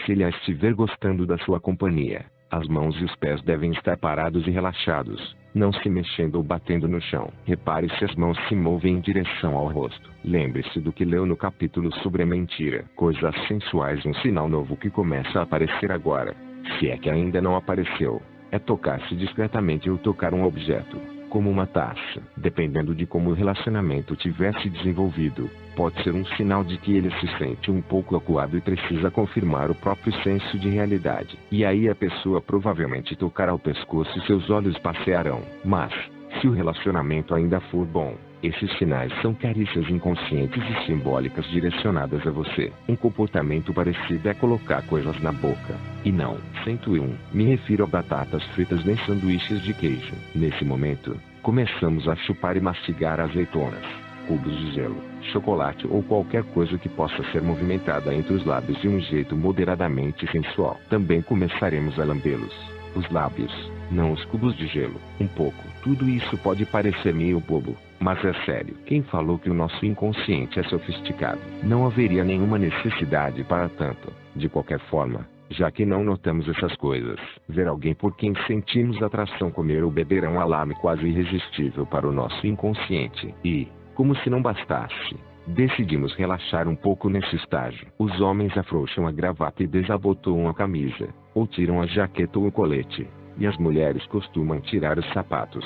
Se ele estiver gostando da sua companhia, as mãos e os pés devem estar parados e relaxados, não se mexendo ou batendo no chão. Repare se as mãos se movem em direção ao rosto. Lembre-se do que leu no capítulo sobre a mentira. Coisas sensuais, um sinal novo que começa a aparecer agora. Se é que ainda não apareceu, é tocar-se discretamente ou tocar um objeto, como uma taça. Dependendo de como o relacionamento tiver se desenvolvido, pode ser um sinal de que ele se sente um pouco acuado e precisa confirmar o próprio senso de realidade. E aí a pessoa provavelmente tocará o pescoço e seus olhos passearão. Mas, se o relacionamento ainda for bom, esses sinais são carícias inconscientes e simbólicas direcionadas a você. Um comportamento parecido é colocar coisas na boca. E não, 101, me refiro a batatas fritas nem sanduíches de queijo. Nesse momento, começamos a chupar e mastigar azeitonas, cubos de gelo, chocolate ou qualquer coisa que possa ser movimentada entre os lábios de um jeito moderadamente sensual. Também começaremos a lambê-los, os lábios, não os cubos de gelo, um pouco. Tudo isso pode parecer meio bobo, mas é sério. Quem falou que o nosso inconsciente é sofisticado? Não haveria nenhuma necessidade para tanto. De qualquer forma, já que não notamos essas coisas, ver alguém por quem sentimos atração, comer ou beber é um alarme quase irresistível para o nosso inconsciente. E, como se não bastasse, decidimos relaxar um pouco nesse estágio. Os homens afrouxam a gravata e desabotoam a camisa, ou tiram a jaqueta ou o colete. E as mulheres costumam tirar os sapatos,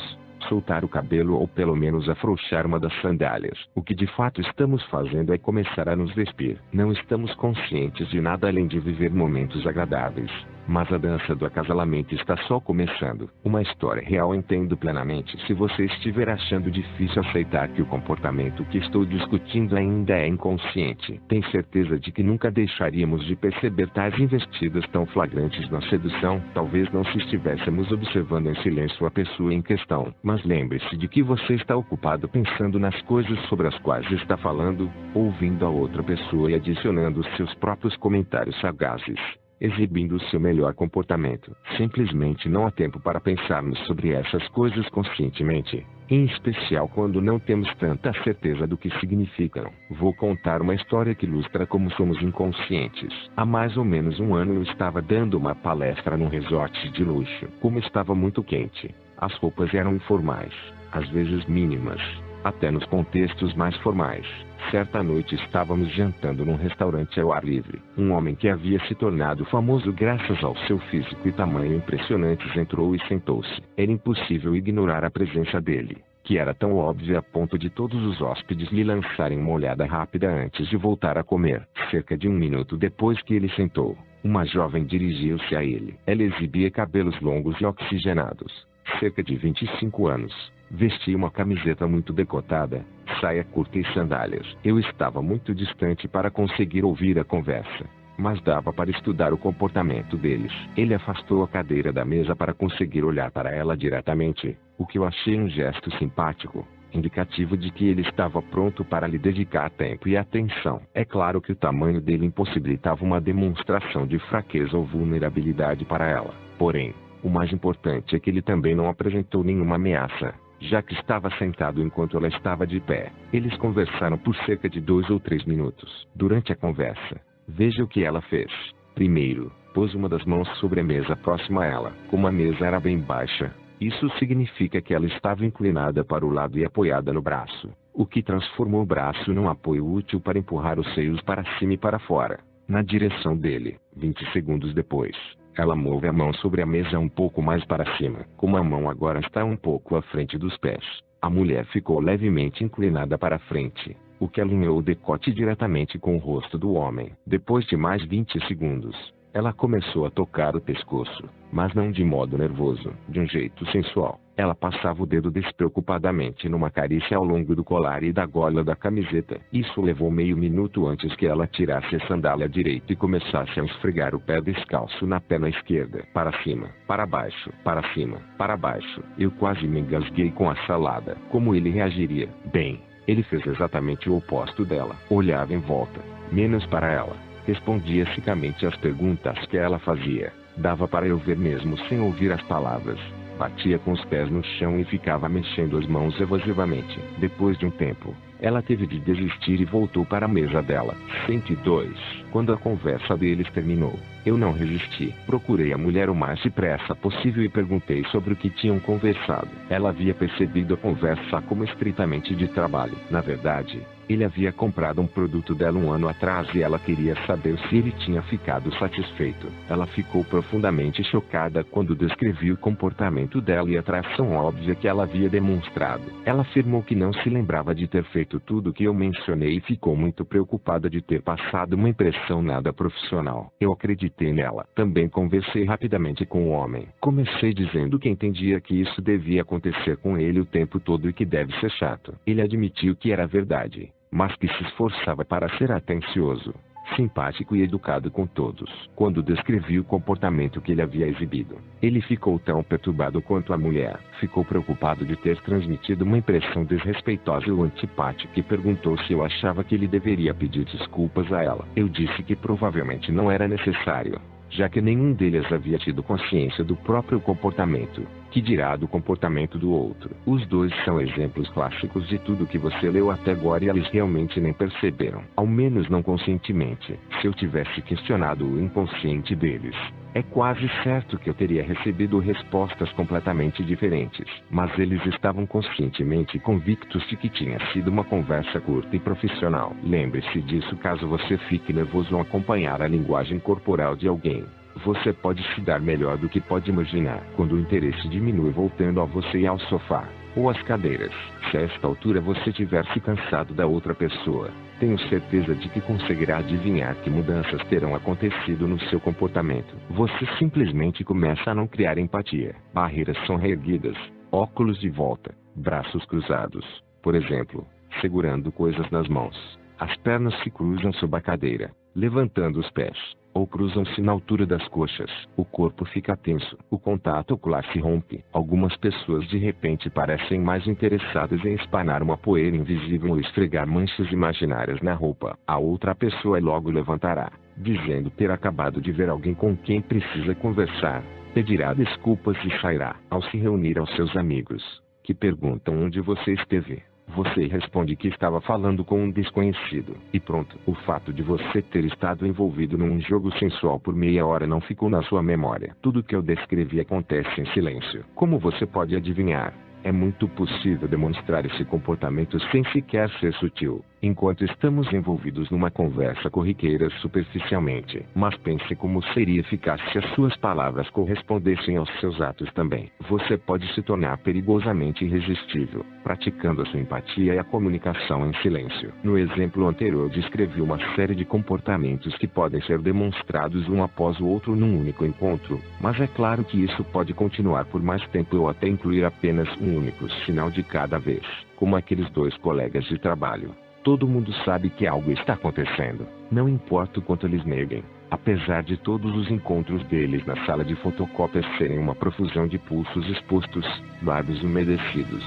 soltar o cabelo ou pelo menos afrouxar uma das sandálias. O que de fato estamos fazendo é começar a nos despir. Não estamos conscientes de nada além de viver momentos agradáveis. Mas a dança do acasalamento está só começando. Uma história real. Entendo plenamente se você estiver achando difícil aceitar que o comportamento que estou discutindo ainda é inconsciente. Tem certeza de que nunca deixaríamos de perceber tais investidas tão flagrantes na sedução? Talvez não se estivéssemos observando em silêncio a pessoa em questão. Mas lembre-se de que você está ocupado pensando nas coisas sobre as quais está falando, ouvindo a outra pessoa e adicionando seus próprios comentários sagazes, exibindo o seu melhor comportamento. Simplesmente não há tempo para pensarmos sobre essas coisas conscientemente, em especial quando não temos tanta certeza do que significam. Vou contar uma história que ilustra como somos inconscientes. Há mais ou menos um ano eu estava dando uma palestra num resort de luxo. Como estava muito quente, as roupas eram informais, às vezes mínimas, até nos contextos mais formais. Certa noite estávamos jantando num restaurante ao ar livre. Um homem que havia se tornado famoso graças ao seu físico e tamanho impressionantes entrou e sentou-se. Era impossível ignorar a presença dele, que era tão óbvia a ponto de todos os hóspedes lhe lançarem uma olhada rápida antes de voltar a comer. Cerca de um minuto depois que ele sentou, uma jovem dirigiu-se a ele. Ela exibia cabelos longos e oxigenados, cerca de 25 anos. Vestia uma camiseta muito decotada, saia curta e sandálias. Eu estava muito distante para conseguir ouvir a conversa, mas dava para estudar o comportamento deles. Ele afastou a cadeira da mesa para conseguir olhar para ela diretamente, o que eu achei um gesto simpático, indicativo de que ele estava pronto para lhe dedicar tempo e atenção. É claro que o tamanho dele impossibilitava uma demonstração de fraqueza ou vulnerabilidade para ela. Porém, o mais importante é que ele também não apresentou nenhuma ameaça, já que estava sentado enquanto ela estava de pé. Eles conversaram por cerca de 2 ou 3 minutos. Durante a conversa, veja o que ela fez. Primeiro, pôs uma das mãos sobre a mesa próxima a ela. Como a mesa era bem baixa, isso significa que ela estava inclinada para o lado e apoiada no braço, o que transformou o braço num apoio útil para empurrar os seios para cima e para fora, na direção dele. 20 segundos depois, ela move a mão sobre a mesa um pouco mais para cima. Como a mão agora está um pouco à frente dos pés, a mulher ficou levemente inclinada para frente, o que alinhou o decote diretamente com o rosto do homem. Depois de mais 20 segundos, ela começou a tocar o pescoço, mas não de modo nervoso, de um jeito sensual. Ela passava o dedo despreocupadamente numa carícia ao longo do colar e da gola da camiseta. Isso levou meio minuto antes que ela tirasse a sandália direita e começasse a esfregar o pé descalço na perna esquerda. Para cima, para baixo, para cima, para baixo. Eu quase me engasguei com a salada. Como ele reagiria? Bem, ele fez exatamente o oposto dela. Olhava em volta, menos para ela. Respondia secamente às perguntas que ela fazia. Dava para eu ver mesmo sem ouvir as palavras. Batia com os pés no chão e ficava mexendo as mãos evasivamente. Depois de um tempo, Ela teve de desistir e voltou para a mesa dela. 102. Quando a conversa deles terminou, eu não resisti. Procurei a mulher o mais depressa possível e perguntei sobre o que tinham conversado. Ela havia percebido a conversa como estritamente de trabalho. Na verdade, ele havia comprado um produto dela um ano atrás e ela queria saber se ele tinha ficado satisfeito. Ela ficou profundamente chocada quando descrevi o comportamento dela e a atração óbvia que ela havia demonstrado. Ela afirmou que não se lembrava de ter feito tudo o que eu mencionei e ficou muito preocupada de ter passado uma impressão nada profissional. Eu acreditei nela. Também conversei rapidamente com o homem. Comecei dizendo que entendia que isso devia acontecer com ele o tempo todo e que deve ser chato. Ele admitiu que era verdade, mas que se esforçava para ser atencioso, simpático e educado com todos. Quando descrevi o comportamento que ele havia exibido, ele ficou tão perturbado quanto a mulher. Ficou preocupado de ter transmitido uma impressão desrespeitosa ou antipática e perguntou se eu achava que ele deveria pedir desculpas a ela. Eu disse que provavelmente não era necessário, já que nenhum deles havia tido consciência do próprio comportamento, que dirá do comportamento do outro. Os dois são exemplos clássicos de tudo que você leu até agora e eles realmente nem perceberam, ao menos não conscientemente. Se eu tivesse questionado o inconsciente deles, é quase certo que eu teria recebido respostas completamente diferentes. Mas eles estavam conscientemente convictos de que tinha sido uma conversa curta e profissional. Lembre-se disso caso você fique nervoso ao acompanhar a linguagem corporal de alguém. Você pode se dar melhor do que pode imaginar quando o interesse diminui voltando a você e ao sofá, ou às cadeiras. Se a esta altura você tiver se cansado da outra pessoa, tenho certeza de que conseguirá adivinhar que mudanças terão acontecido no seu comportamento. Você simplesmente começa a não criar empatia. Barreiras são reerguidas, óculos de volta, braços cruzados, por exemplo, segurando coisas nas mãos. As pernas se cruzam sob a cadeira, levantando os pés, ou cruzam-se na altura das coxas. O corpo fica tenso. O contato ocular se rompe. Algumas pessoas de repente parecem mais interessadas em espanar uma poeira invisível ou esfregar manchas imaginárias na roupa. A outra pessoa logo levantará, dizendo ter acabado de ver alguém com quem precisa conversar. Pedirá desculpas e sairá. Ao se reunir aos seus amigos, que perguntam onde você esteve, você responde que estava falando com um desconhecido. E pronto. O fato de você ter estado envolvido num jogo sensual por meia hora não ficou na sua memória. Tudo que eu descrevi acontece em silêncio. Como você pode adivinhar, é muito possível demonstrar esse comportamento sem sequer ser sutil, enquanto estamos envolvidos numa conversa corriqueira superficialmente. Mas pense como seria eficaz se as suas palavras correspondessem aos seus atos também. Você pode se tornar perigosamente irresistível, praticando a sua empatia e a comunicação em silêncio. No exemplo anterior descrevi uma série de comportamentos que podem ser demonstrados um após o outro num único encontro, mas é claro que isso pode continuar por mais tempo ou até incluir apenas um único sinal de cada vez, como aqueles dois colegas de trabalho. Todo mundo sabe que algo está acontecendo, não importa o quanto eles neguem. Apesar de todos os encontros deles na sala de fotocópias serem uma profusão de pulsos expostos, lábios umedecidos,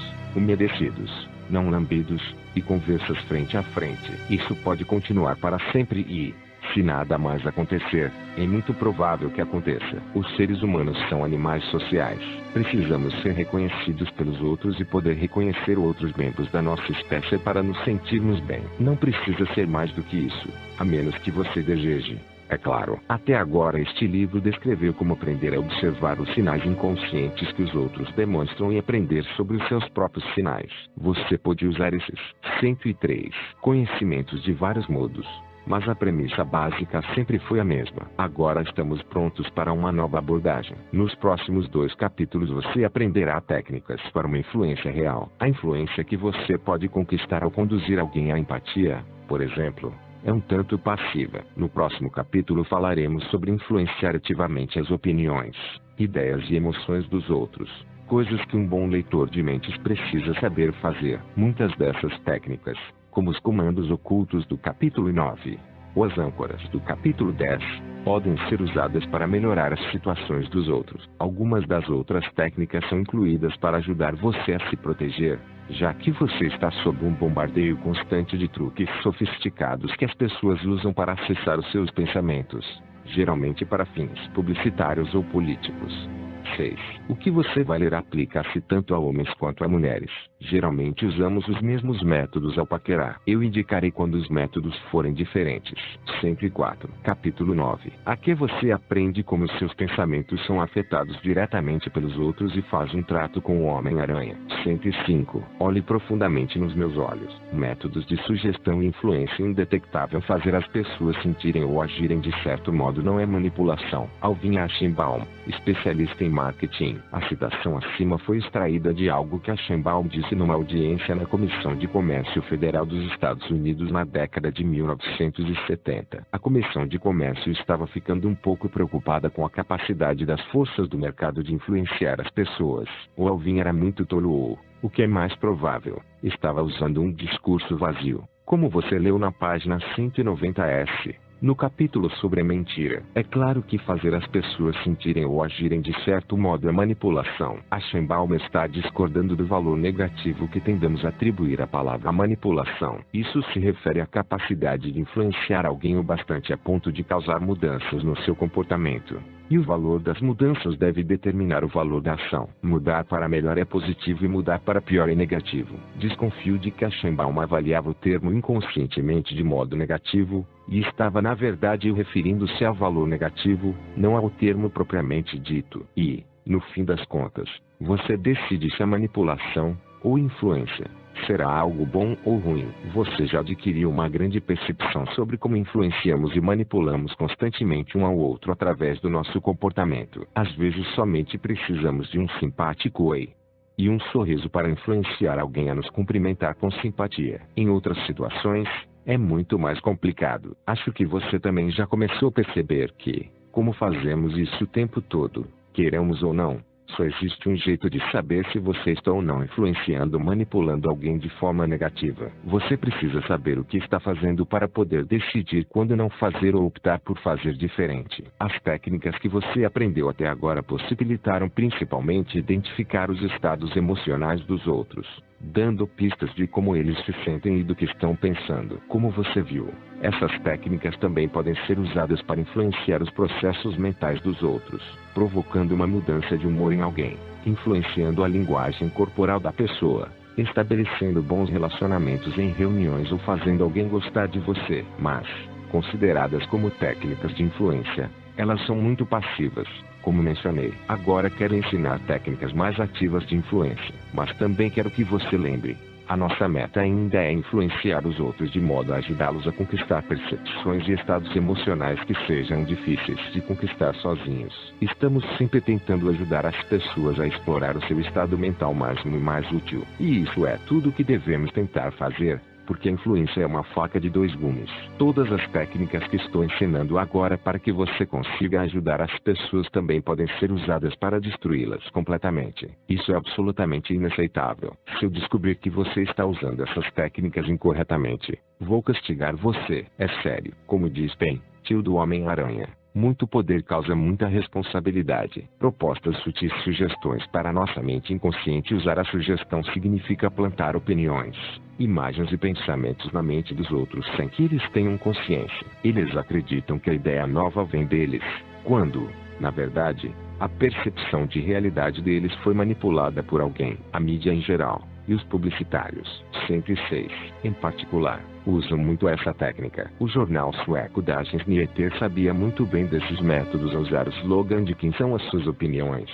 não lambidos, e conversas frente a frente. Isso pode continuar para sempre e, se nada mais acontecer, é muito provável que aconteça. Os seres humanos são animais sociais. Precisamos ser reconhecidos pelos outros e poder reconhecer outros membros da nossa espécie para nos sentirmos bem. Não precisa ser mais do que isso, a menos que você deseje. É claro. Até agora este livro descreveu como aprender a observar os sinais inconscientes que os outros demonstram e aprender sobre os seus próprios sinais. Você pode usar esses 103 conhecimentos de vários modos, mas a premissa básica sempre foi a mesma. Agora estamos prontos para uma nova abordagem. Nos próximos 2 capítulos você aprenderá técnicas para uma influência real. A influência que você pode conquistar ao conduzir alguém à empatia, por exemplo, é um tanto passiva. No próximo capítulo falaremos sobre influenciar ativamente as opiniões, ideias e emoções dos outros. Coisas que um bom leitor de mentes precisa saber fazer. Muitas dessas técnicas, como os comandos ocultos do capítulo 9, ou as âncoras do capítulo 10, podem ser usadas para melhorar as situações dos outros. Algumas das outras técnicas são incluídas para ajudar você a se proteger, já que você está sob um bombardeio constante de truques sofisticados que as pessoas usam para acessar os seus pensamentos, geralmente para fins publicitários ou políticos. 6. O que você vai ler aplica-se tanto a homens quanto a mulheres. Geralmente usamos os mesmos métodos ao paquerar. Eu indicarei quando os métodos forem diferentes. 104. Capítulo 9. Aqui você aprende como seus pensamentos são afetados diretamente pelos outros e faz um trato com o Homem-Aranha. 105. Olhe profundamente nos meus olhos. Métodos de sugestão e influência indetectável. Fazer as pessoas sentirem ou agirem de certo modo não é manipulação. Alvin Aschenbaum, especialista em marketing. A citação acima foi extraída de algo que Aschenbaum disse numa audiência na Comissão de Comércio Federal dos Estados Unidos na década de 1970. A Comissão de Comércio estava ficando um pouco preocupada com a capacidade das forças do mercado de influenciar as pessoas. O Alvin era muito tolo ou, o que é mais provável, estava usando um discurso vazio. Como você leu na página 190S. No capítulo sobre a mentira, é claro que fazer as pessoas sentirem ou agirem de certo modo é manipulação. Aschenbaum está discordando do valor negativo que tendemos a atribuir à palavra manipulação. Isso se refere à capacidade de influenciar alguém o bastante a ponto de causar mudanças no seu comportamento. E o valor das mudanças deve determinar o valor da ação. Mudar para melhor é positivo e mudar para pior é negativo. Desconfio de que Aschenbaum avaliava o termo inconscientemente de modo negativo, e estava na verdade referindo-se ao valor negativo, não ao termo propriamente dito. E, no fim das contas, você decide se a manipulação, ou influência, será algo bom ou ruim. Você já adquiriu uma grande percepção sobre como influenciamos e manipulamos constantemente um ao outro através do nosso comportamento. Às vezes somente precisamos de um simpático oi e um sorriso para influenciar alguém a nos cumprimentar com simpatia. Em outras situações, é muito mais complicado. Acho que você também já começou a perceber que, como fazemos isso o tempo todo, queremos ou não, só existe um jeito de saber se você está ou não influenciando ou manipulando alguém de forma negativa. Você precisa saber o que está fazendo para poder decidir quando não fazer ou optar por fazer diferente. As técnicas que você aprendeu até agora possibilitaram principalmente identificar os estados emocionais dos outros, dando pistas de como eles se sentem e do que estão pensando. Como você viu, essas técnicas também podem ser usadas para influenciar os processos mentais dos outros, provocando uma mudança de humor em alguém, influenciando a linguagem corporal da pessoa, estabelecendo bons relacionamentos em reuniões ou fazendo alguém gostar de você. Mas, consideradas como técnicas de influência, elas são muito passivas. Como mencionei, agora quero ensinar técnicas mais ativas de influência, mas também quero que você lembre, a nossa meta ainda é influenciar os outros de modo a ajudá-los a conquistar percepções e estados emocionais que sejam difíceis de conquistar sozinhos. Estamos sempre tentando ajudar as pessoas a explorar o seu estado mental máximo e mais útil. E isso é tudo o que devemos tentar fazer, porque a influência é uma faca de dois gumes. Todas as técnicas que estou ensinando agora para que você consiga ajudar as pessoas também podem ser usadas para destruí-las completamente. Isso é absolutamente inaceitável. Se eu descobrir que você está usando essas técnicas incorretamente, vou castigar você. É sério. Como diz Ben, tio do Homem-Aranha. Muito poder causa muita responsabilidade. Propostas sutis. Sugestões para nossa mente inconsciente. Usar a sugestão significa plantar opiniões, imagens e pensamentos na mente dos outros sem que eles tenham consciência. Eles acreditam que a ideia nova vem deles, quando, na verdade, a percepção de realidade deles foi manipulada por alguém. A mídia em geral, e os publicitários, 106, em particular, usam muito essa técnica. O jornal sueco Dagens Nyheter sabia muito bem desses métodos ao usar o slogan de quem são as suas opiniões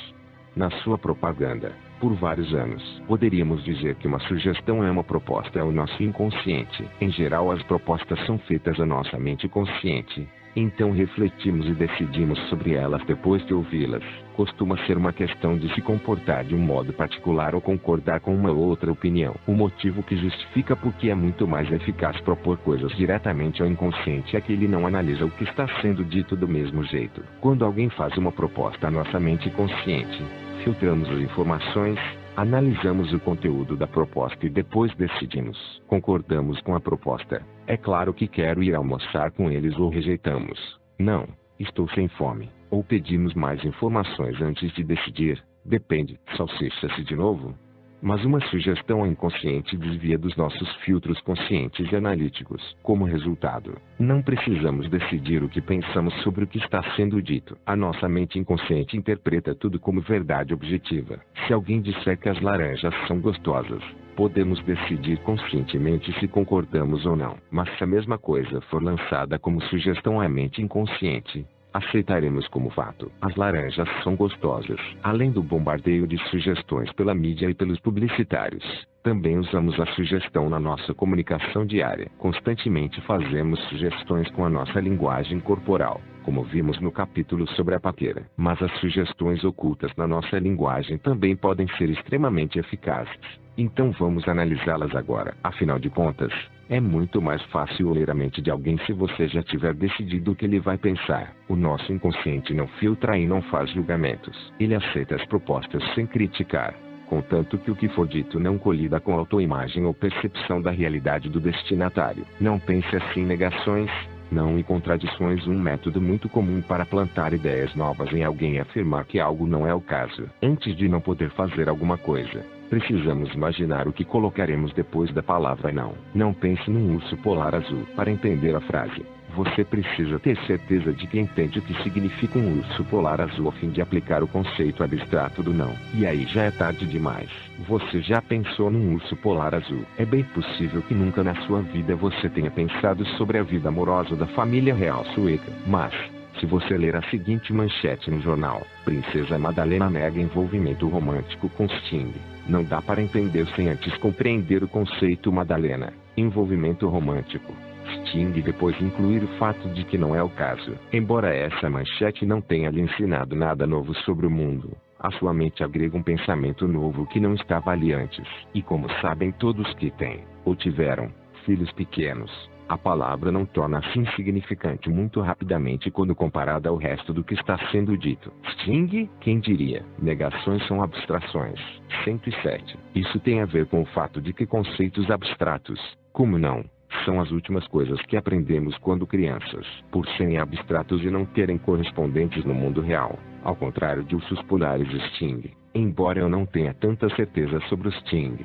na sua propaganda. Por vários anos, poderíamos dizer que uma sugestão é uma proposta ao nosso inconsciente. Em geral, as propostas são feitas à nossa mente consciente. Então refletimos e decidimos sobre elas depois de ouvi-las. Costuma ser uma questão de se comportar de um modo particular ou concordar com uma ou outra opinião. O motivo que justifica porque é muito mais eficaz propor coisas diretamente ao inconsciente é que ele não analisa o que está sendo dito do mesmo jeito. Quando alguém faz uma proposta à nossa mente consciente, filtramos as informações, analisamos o conteúdo da proposta e depois decidimos. Concordamos com a proposta. É claro que quero ir almoçar com eles ou rejeitamos. Não, estou sem fome. Ou pedimos mais informações antes de decidir. Depende. Salsichas de novo? Mas uma sugestão inconsciente desvia dos nossos filtros conscientes e analíticos. Como resultado, não precisamos decidir o que pensamos sobre o que está sendo dito. A nossa mente inconsciente interpreta tudo como verdade objetiva. Se alguém disser que as laranjas são gostosas, podemos decidir conscientemente se concordamos ou não. Mas se a mesma coisa for lançada como sugestão à mente inconsciente, aceitaremos como fato. As laranjas são gostosas. Além do bombardeio de sugestões pela mídia e pelos publicitários, também usamos a sugestão na nossa comunicação diária. Constantemente fazemos sugestões com a nossa linguagem corporal, como vimos no capítulo sobre a paquera. Mas as sugestões ocultas na nossa linguagem também podem ser extremamente eficazes. Então vamos analisá-las agora. Afinal de contas, é muito mais fácil ler a mente de alguém se você já tiver decidido o que ele vai pensar. O nosso inconsciente não filtra e não faz julgamentos. Ele aceita as propostas sem criticar, contanto que o que for dito não colida com a autoimagem ou percepção da realidade do destinatário. Não pense assim em negações, não em contradições. Um método muito comum para plantar ideias novas em alguém é afirmar que algo não é o caso. Antes de não poder fazer alguma coisa, precisamos imaginar o que colocaremos depois da palavra não. Não pense num urso polar azul. Para entender a frase, você precisa ter certeza de que entende o que significa um urso polar azul a fim de aplicar o conceito abstrato do não. E aí já é tarde demais. Você já pensou num urso polar azul? É bem possível que nunca na sua vida você tenha pensado sobre a vida amorosa da família real sueca. Mas, se você ler a seguinte manchete no jornal: Princesa Madalena nega envolvimento romântico com Sting. Não dá para entender sem antes compreender o conceito Madalena, envolvimento romântico, Sting e depois incluir o fato de que não é o caso. Embora essa manchete não tenha lhe ensinado nada novo sobre o mundo, a sua mente agrega um pensamento novo que não estava ali antes. E como sabem todos que têm, ou tiveram, filhos pequenos, a palavra não torna-se insignificante muito rapidamente quando comparada ao resto do que está sendo dito. Sting? Quem diria? Negações são abstrações. 107. Isso tem a ver com o fato de que conceitos abstratos, como não, são as últimas coisas que aprendemos quando crianças, por serem abstratos e não terem correspondentes no mundo real. Ao contrário de ursos polares e Sting, embora eu não tenha tanta certeza sobre o Sting,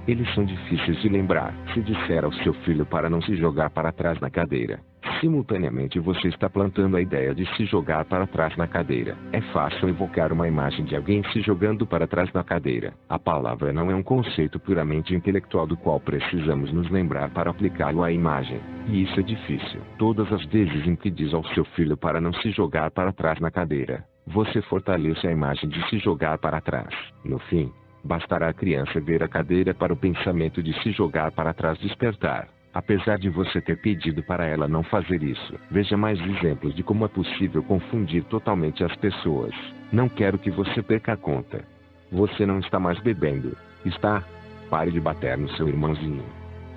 eles são difíceis de lembrar. Se disser ao seu filho para não se jogar para trás na cadeira, simultaneamente você está plantando a ideia de se jogar para trás na cadeira. É fácil evocar uma imagem de alguém se jogando para trás na cadeira. A palavra não é um conceito puramente intelectual do qual precisamos nos lembrar para aplicá-lo à imagem. E isso é difícil. Todas as vezes em que diz ao seu filho para não se jogar para trás na cadeira, você fortalece a imagem de se jogar para trás. No fim, bastará a criança ver a cadeira para o pensamento de se jogar para trás despertar, apesar de você ter pedido para ela não fazer isso. Veja mais exemplos de como é possível confundir totalmente as pessoas. Não quero que você perca a conta. Você não está mais bebendo, está? Pare de bater no seu irmãozinho.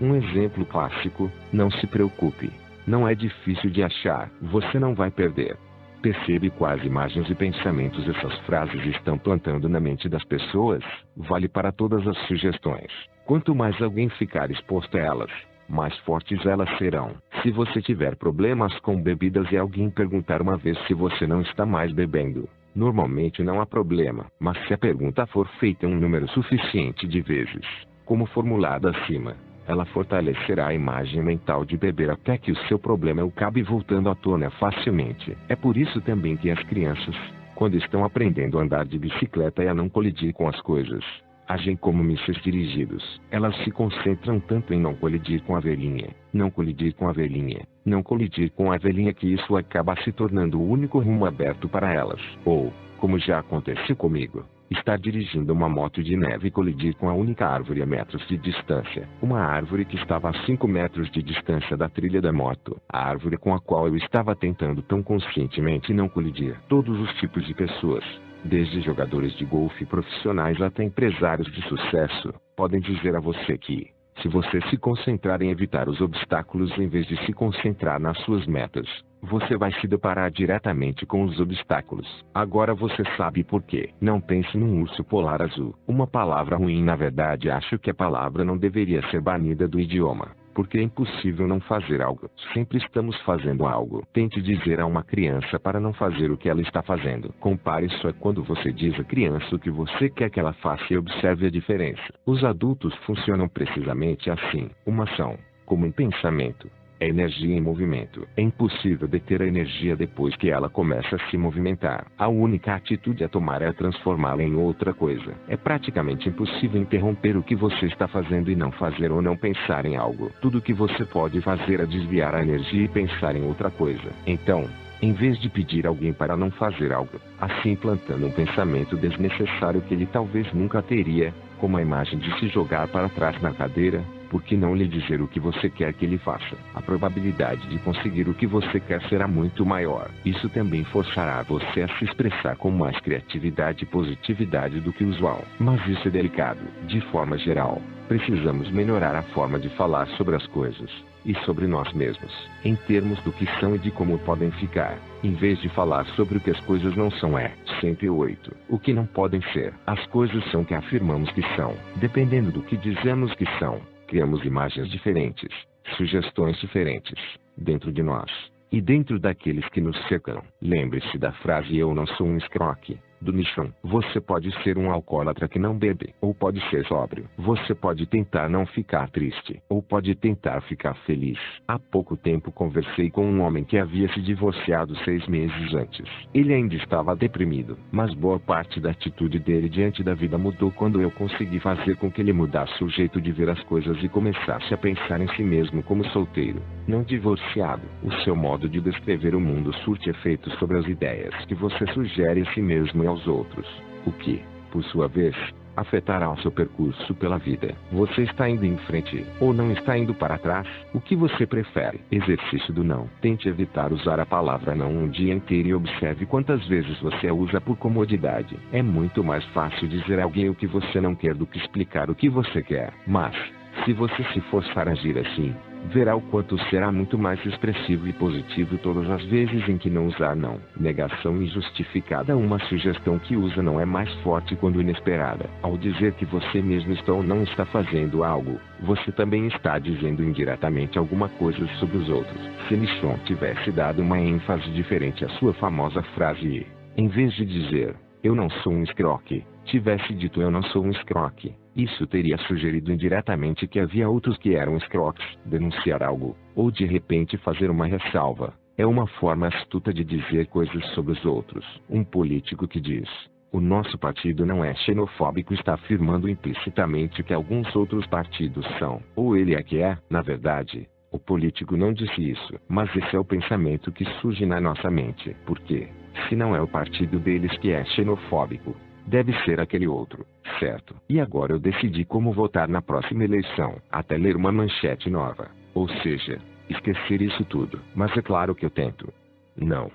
Um exemplo clássico: não se preocupe. Não é difícil de achar, você não vai perder. Percebe quais imagens e pensamentos essas frases estão plantando na mente das pessoas? Vale para todas as sugestões. Quanto mais alguém ficar exposto a elas, mais fortes elas serão. Se você tiver problemas com bebidas e alguém perguntar uma vez se você não está mais bebendo, normalmente não há problema. Mas se a pergunta for feita um número suficiente de vezes, como formulada acima, ela fortalecerá a imagem mental de beber até que o seu problema acabe voltando à tona facilmente. É por isso também que as crianças, quando estão aprendendo a andar de bicicleta e a não colidir com as coisas, agem como mísseis dirigidos. Elas se concentram tanto em não colidir com a velhinha, não colidir com a velhinha, não colidir com a velhinha, que isso acaba se tornando o único rumo aberto para elas. Ou, como já aconteceu comigo, estar dirigindo uma moto de neve e colidir com a única árvore a metros de distância. Uma árvore que estava a 5 metros de distância da trilha da moto. A árvore com a qual eu estava tentando tão conscientemente não colidir. Todos os tipos de pessoas, desde jogadores de golfe profissionais até empresários de sucesso, podem dizer a você que, se você se concentrar em evitar os obstáculos em vez de se concentrar nas suas metas, você vai se deparar diretamente com os obstáculos. Agora você sabe por quê. Não pense num urso polar azul. Uma palavra ruim. Na verdade, acho que a palavra não deveria ser banida do idioma. Porque é impossível não fazer algo. Sempre estamos fazendo algo. Tente dizer a uma criança para não fazer o que ela está fazendo. Compare isso a quando você diz à criança o que você quer que ela faça e observe a diferença. Os adultos funcionam precisamente assim. Uma ação, como um pensamento, é energia em movimento. É impossível deter a energia depois que ela começa a se movimentar. A única atitude a tomar é transformá-la em outra coisa. É praticamente impossível interromper o que você está fazendo e não fazer ou não pensar em algo. Tudo o que você pode fazer é desviar a energia e pensar em outra coisa. Então, em vez de pedir alguém para não fazer algo, assim plantando um pensamento desnecessário que ele talvez nunca teria, como a imagem de se jogar para trás na cadeira, por que não lhe dizer o que você quer que ele faça? A probabilidade de conseguir o que você quer será muito maior. Isso também forçará você a se expressar com mais criatividade e positividade do que o usual. Mas isso é delicado. De forma geral, precisamos melhorar a forma de falar sobre as coisas e sobre nós mesmos, em termos do que são e de como podem ficar, em vez de falar sobre o que as coisas não são. 108. O que não podem ser. As coisas são o que afirmamos que são. Dependendo do que dizemos que são, criamos imagens diferentes, sugestões diferentes, dentro de nós, e dentro daqueles que nos cercam. Lembre-se da frase "eu não sou um escroque", do Nishon. Você pode ser um alcoólatra que não bebe, ou pode ser sóbrio. Você pode tentar não ficar triste, ou pode tentar ficar feliz. Há pouco tempo conversei com um homem que havia se divorciado 6 meses antes. Ele ainda estava deprimido, mas boa parte da atitude dele diante da vida mudou quando eu consegui fazer com que ele mudasse o jeito de ver as coisas e começasse a pensar em si mesmo como solteiro, não divorciado. O seu modo de descrever o mundo surte efeitos sobre as ideias que você sugere a si mesmo e aos outros, o que, por sua vez, afetará o seu percurso pela vida. Você está indo em frente, ou não está indo para trás? O que você prefere? Exercício do não. Tente evitar usar a palavra não um dia inteiro e observe quantas vezes você a usa por comodidade. É muito mais fácil dizer a alguém o que você não quer do que explicar o que você quer. Mas, se você se forçar a agir assim, verá o quanto será muito mais expressivo e positivo todas as vezes em que não usar não. Negação injustificada. Uma sugestão que usa não é mais forte quando inesperada. Ao dizer que você mesmo está ou não está fazendo algo, você também está dizendo indiretamente alguma coisa sobre os outros. Se Nishon tivesse dado uma ênfase diferente à sua famosa frase, em vez de dizer "eu não sou um escroque", tivesse dito "eu não sou um escroque", isso teria sugerido indiretamente que havia outros que eram escroques. Denunciar algo, ou de repente fazer uma ressalva, é uma forma astuta de dizer coisas sobre os outros. Um político que diz "o nosso partido não é xenofóbico" está afirmando implicitamente que alguns outros partidos são. Ou ele é que é. Na verdade, o político não disse isso, mas esse é o pensamento que surge na nossa mente. Por quê? Se não é o partido deles que é xenofóbico, deve ser aquele outro, certo? E agora eu decidi como votar na próxima eleição, até ler uma manchete nova. Ou seja, esquecer isso tudo. Mas é claro que eu tento. Não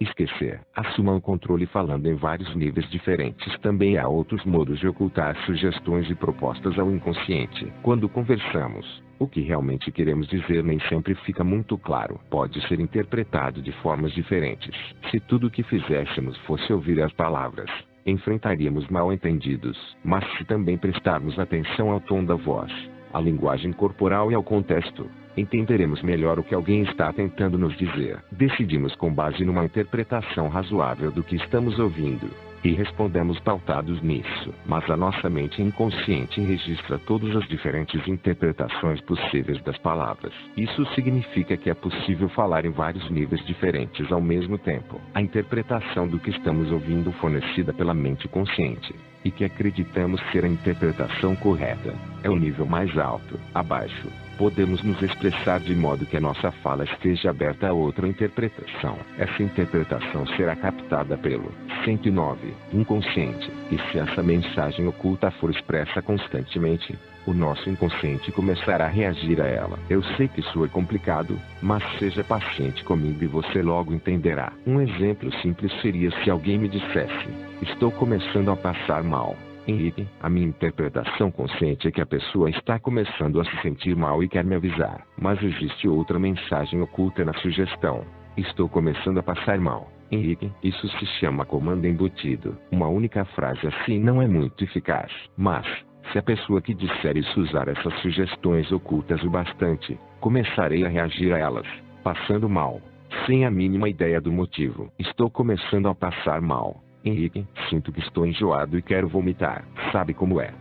esquecer. Assuma o controle falando em vários níveis diferentes. Também há outros modos de ocultar sugestões e propostas ao inconsciente. Quando conversamos, o que realmente queremos dizer nem sempre fica muito claro. Pode ser interpretado de formas diferentes. Se tudo o que fizéssemos fosse ouvir as palavras, enfrentaríamos mal-entendidos. Mas se também prestarmos atenção ao tom da voz, à linguagem corporal e ao contexto, entenderemos melhor o que alguém está tentando nos dizer. Decidimos com base numa interpretação razoável do que estamos ouvindo, e respondemos pautados nisso. Mas a nossa mente inconsciente registra todas as diferentes interpretações possíveis das palavras. Isso significa que é possível falar em vários níveis diferentes ao mesmo tempo. A interpretação do que estamos ouvindo fornecida pela mente consciente, e que acreditamos ser a interpretação correta, é o nível mais alto. Abaixo, podemos nos expressar de modo que a nossa fala esteja aberta a outra interpretação. Essa interpretação será captada pelo 109 inconsciente, e se essa mensagem oculta for expressa constantemente, o nosso inconsciente começará a reagir a ela. Eu sei que isso é complicado, mas seja paciente comigo e você logo entenderá. Um exemplo simples seria se alguém me dissesse: "Estou começando a passar mal, Henrique." A minha interpretação consciente é que a pessoa está começando a se sentir mal e quer me avisar. Mas existe outra mensagem oculta na sugestão: "Estou começando a passar mal, Henrique." Isso se chama comando embutido. Uma única frase assim não é muito eficaz. Mas, Se a pessoa que disser isso usar essas sugestões ocultas o bastante, começarei a reagir a elas, passando mal, sem a mínima ideia do motivo. Estou começando a passar mal. Henrique, sinto que estou enjoado e quero vomitar. Sabe como é?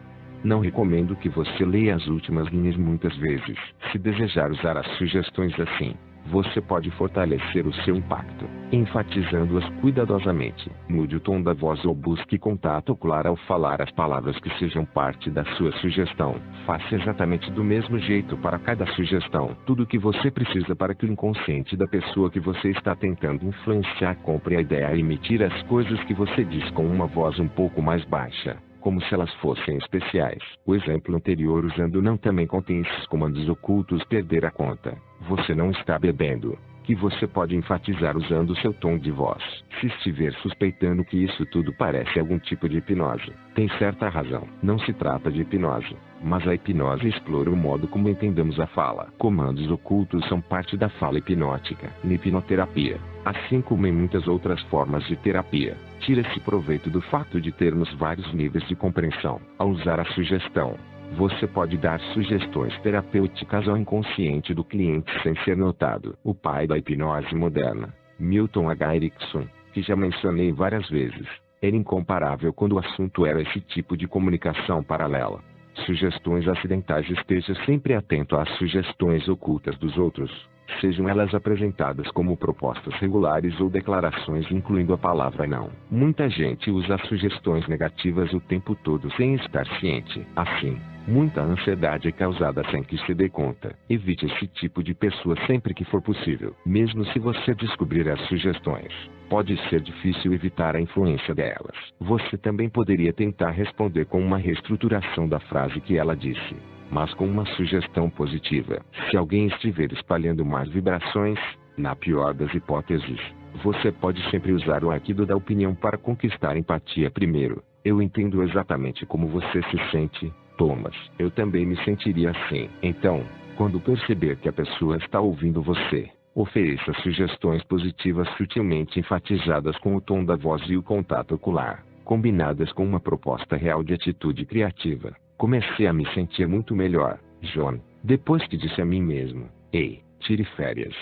Não recomendo que você leia as últimas linhas muitas vezes. Se desejar usar as sugestões assim, você pode fortalecer o seu impacto, enfatizando-as cuidadosamente. Mude o tom da voz ou busque contato ocular ao falar as palavras que sejam parte da sua sugestão. Faça exatamente do mesmo jeito para cada sugestão. Tudo o que você precisa para que o inconsciente da pessoa que você está tentando influenciar compre a ideia e emitir as coisas que você diz com uma voz um pouco mais baixa, como se elas fossem especiais. O exemplo anterior usando não também contém esses comandos ocultos: perder a conta, você não está bebendo, que você pode enfatizar usando seu tom de voz. Se estiver suspeitando que isso tudo parece algum tipo de hipnose, tem certa razão. Não se trata de hipnose, mas a hipnose explora o modo como entendemos a fala. Comandos ocultos são parte da fala hipnótica. Na hipnoterapia, assim como em muitas outras formas de terapia, tira-se proveito do fato de termos vários níveis de compreensão. Ao usar a sugestão, você pode dar sugestões terapêuticas ao inconsciente do cliente sem ser notado. O pai da hipnose moderna, Milton H. Erickson, que já mencionei várias vezes, era incomparável quando o assunto era esse tipo de comunicação paralela. Sugestões acidentais. Esteja sempre atento às sugestões ocultas dos outros, sejam elas apresentadas como propostas regulares ou declarações incluindo a palavra não. Muita gente usa sugestões negativas o tempo todo sem estar ciente. Assim, muita ansiedade é causada sem que se dê conta. Evite esse tipo de pessoa sempre que for possível. Mesmo se você descobrir as sugestões, pode ser difícil evitar a influência delas. Você também poderia tentar responder com uma reestruturação da frase que ela disse, mas com uma sugestão positiva. Se alguém estiver espalhando más vibrações, na pior das hipóteses, você pode sempre usar o aikido da opinião para conquistar empatia primeiro. Eu entendo exatamente como você se sente, Thomas. Eu também me sentiria assim. Então, quando perceber que a pessoa está ouvindo você, ofereça sugestões positivas sutilmente enfatizadas com o tom da voz e o contato ocular, combinadas com uma proposta real de atitude criativa. Comecei a me sentir muito melhor, John, depois que disse a mim mesmo: ei, tire férias.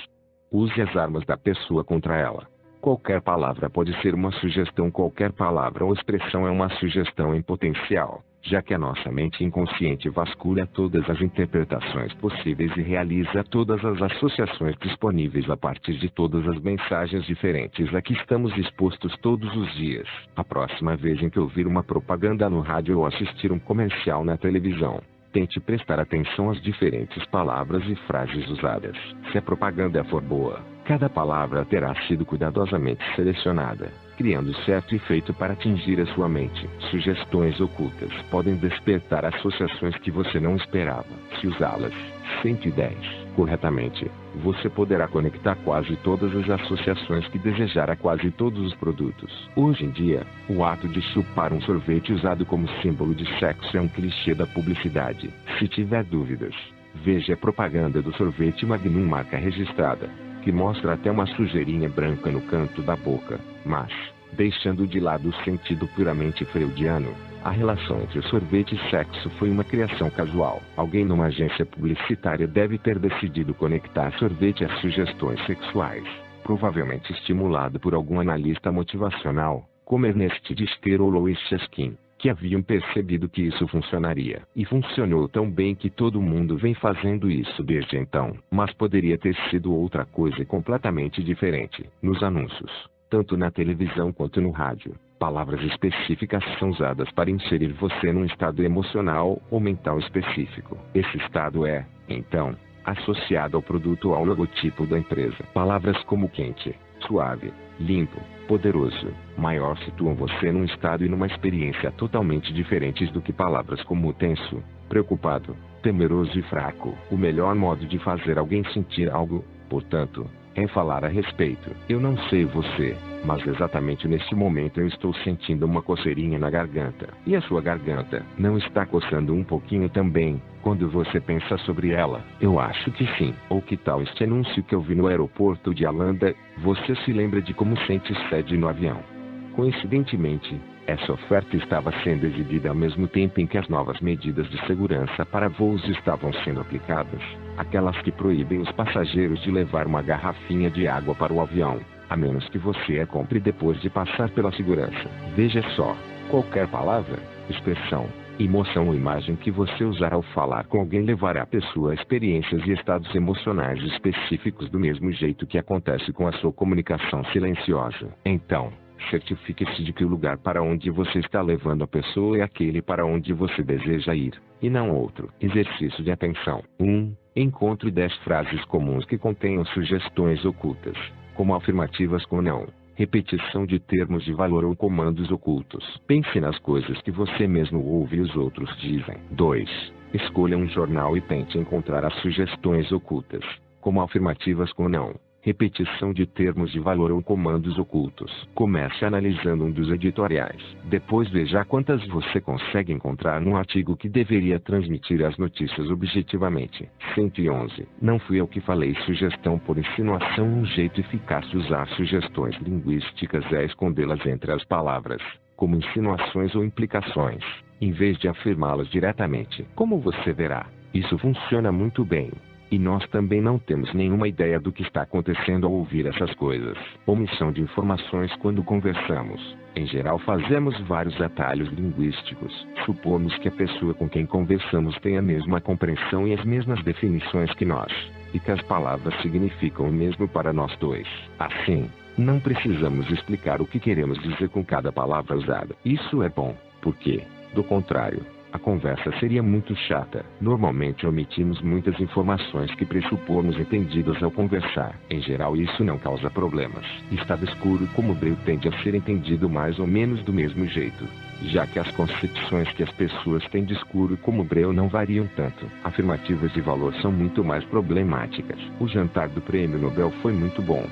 Use as armas da pessoa contra ela. Qualquer palavra pode ser uma sugestão. Qualquer palavra ou expressão é uma sugestão em potencial, já que a nossa mente inconsciente vasculha todas as interpretações possíveis e realiza todas as associações disponíveis a partir de todas as mensagens diferentes a que estamos expostos todos os dias. A próxima vez em que ouvir uma propaganda no rádio ou assistir um comercial na televisão, tente prestar atenção às diferentes palavras e frases usadas. Se a propaganda for boa, cada palavra terá sido cuidadosamente selecionada, criando certo efeito para atingir a sua mente. Sugestões ocultas podem despertar associações que você não esperava. Se usá-las 110 corretamente, você poderá conectar quase todas as associações que desejar a quase todos os produtos. Hoje em dia, o ato de chupar um sorvete usado como símbolo de sexo é um clichê da publicidade. Se tiver dúvidas, veja a propaganda do sorvete Magnum marca registrada, que mostra até uma sujeirinha branca no canto da boca. Mas, deixando de lado o sentido puramente freudiano, a relação entre sorvete e sexo foi uma criação casual. Alguém numa agência publicitária deve ter decidido conectar sorvete às sugestões sexuais, provavelmente estimulado por algum analista motivacional, como Ernest Disquer ou Louis Cheskin, que haviam percebido que isso funcionaria. E funcionou tão bem que todo mundo vem fazendo isso desde então. Mas poderia ter sido outra coisa completamente diferente. Nos anúncios, tanto na televisão quanto no rádio, palavras específicas são usadas para inserir você num estado emocional ou mental específico. Esse estado é, então, associado ao produto ou ao logotipo da empresa. Palavras como quente, suave, limpo, poderoso, maior situam você num estado e numa experiência totalmente diferentes do que palavras como tenso, preocupado, temeroso e fraco. O melhor modo de fazer alguém sentir algo, portanto, é falar a respeito. Eu não sei você, mas exatamente neste momento eu estou sentindo uma coceirinha na garganta. E a sua garganta não está coçando um pouquinho também, quando você pensa sobre ela? Eu acho que sim. Ou que tal este anúncio que eu vi no aeroporto de Arlanda? Você se lembra de como sente sede no avião? Coincidentemente, Essa oferta estava sendo exibida ao mesmo tempo em que as novas medidas de segurança para voos estavam sendo aplicadas, aquelas que proíbem os passageiros de levar uma garrafinha de água para o avião, a menos que você a compre depois de passar pela segurança. Veja só, qualquer palavra, expressão, emoção ou imagem que você usar ao falar com alguém levará a pessoa a experiências e estados emocionais específicos do mesmo jeito que acontece com a sua comunicação silenciosa. Então, certifique-se de que o lugar para onde você está levando a pessoa é aquele para onde você deseja ir, e não outro. Exercício de atenção. 1. Encontre 10 frases comuns que contenham sugestões ocultas, como afirmativas com não, repetição de termos de valor ou comandos ocultos. Pense nas coisas que você mesmo ouve e os outros dizem. 2. Escolha um jornal e tente encontrar as sugestões ocultas, como afirmativas com não, repetição de termos de valor ou comandos ocultos. Comece analisando um dos editoriais. Depois veja quantas você consegue encontrar num artigo que deveria transmitir as notícias objetivamente. 111. Não fui eu que falei. Sugestão por insinuação. Um jeito eficaz de usar sugestões linguísticas é escondê-las entre as palavras, como insinuações ou implicações, em vez de afirmá-las diretamente. Como você verá, isso funciona muito bem. E nós também não temos nenhuma ideia do que está acontecendo ao ouvir essas coisas. Omissão de informações quando conversamos. Em geral fazemos vários atalhos linguísticos. Supomos que a pessoa com quem conversamos tem a mesma compreensão e as mesmas definições que nós, e que as palavras significam o mesmo para nós dois. Assim, não precisamos explicar o que queremos dizer com cada palavra usada. Isso é bom, porque, do contrário, a conversa seria muito chata. Normalmente omitimos muitas informações que pressupomos entendidas ao conversar. Em geral isso não causa problemas. Estado escuro como breu tende a ser entendido mais ou menos do mesmo jeito, já que as concepções que as pessoas têm de escuro como breu não variam tanto. Afirmativas de valor são muito mais problemáticas. O jantar do Prêmio Nobel foi muito bom.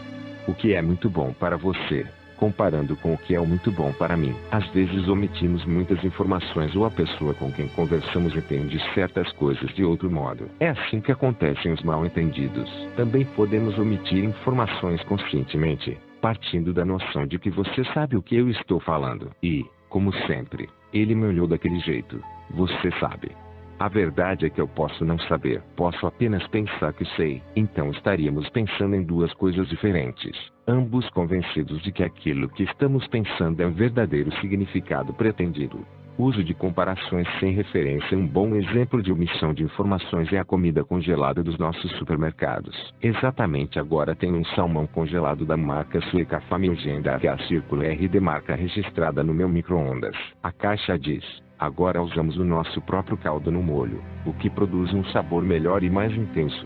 O que é muito bom para você, comparando com o que é muito bom para mim? Às vezes omitimos muitas informações ou a pessoa com quem conversamos entende certas coisas de outro modo. É assim que acontecem os mal-entendidos. Também podemos omitir informações conscientemente, partindo da noção de que você sabe o que eu estou falando. E, como sempre, ele me olhou daquele jeito. Você sabe. A verdade é que eu posso não saber. Posso apenas pensar que sei. Então estaríamos pensando em duas coisas diferentes, ambos convencidos de que aquilo que estamos pensando é o verdadeiro significado pretendido. Uso de comparações sem referência. Um bom exemplo de omissão de informações é a comida congelada dos nossos supermercados. Exatamente agora tenho um salmão congelado da marca sueca Familjenda que a Círculo RD, marca registrada no meu micro-ondas. A caixa diz: agora usamos o nosso próprio caldo no molho, o que produz um sabor melhor e mais intenso.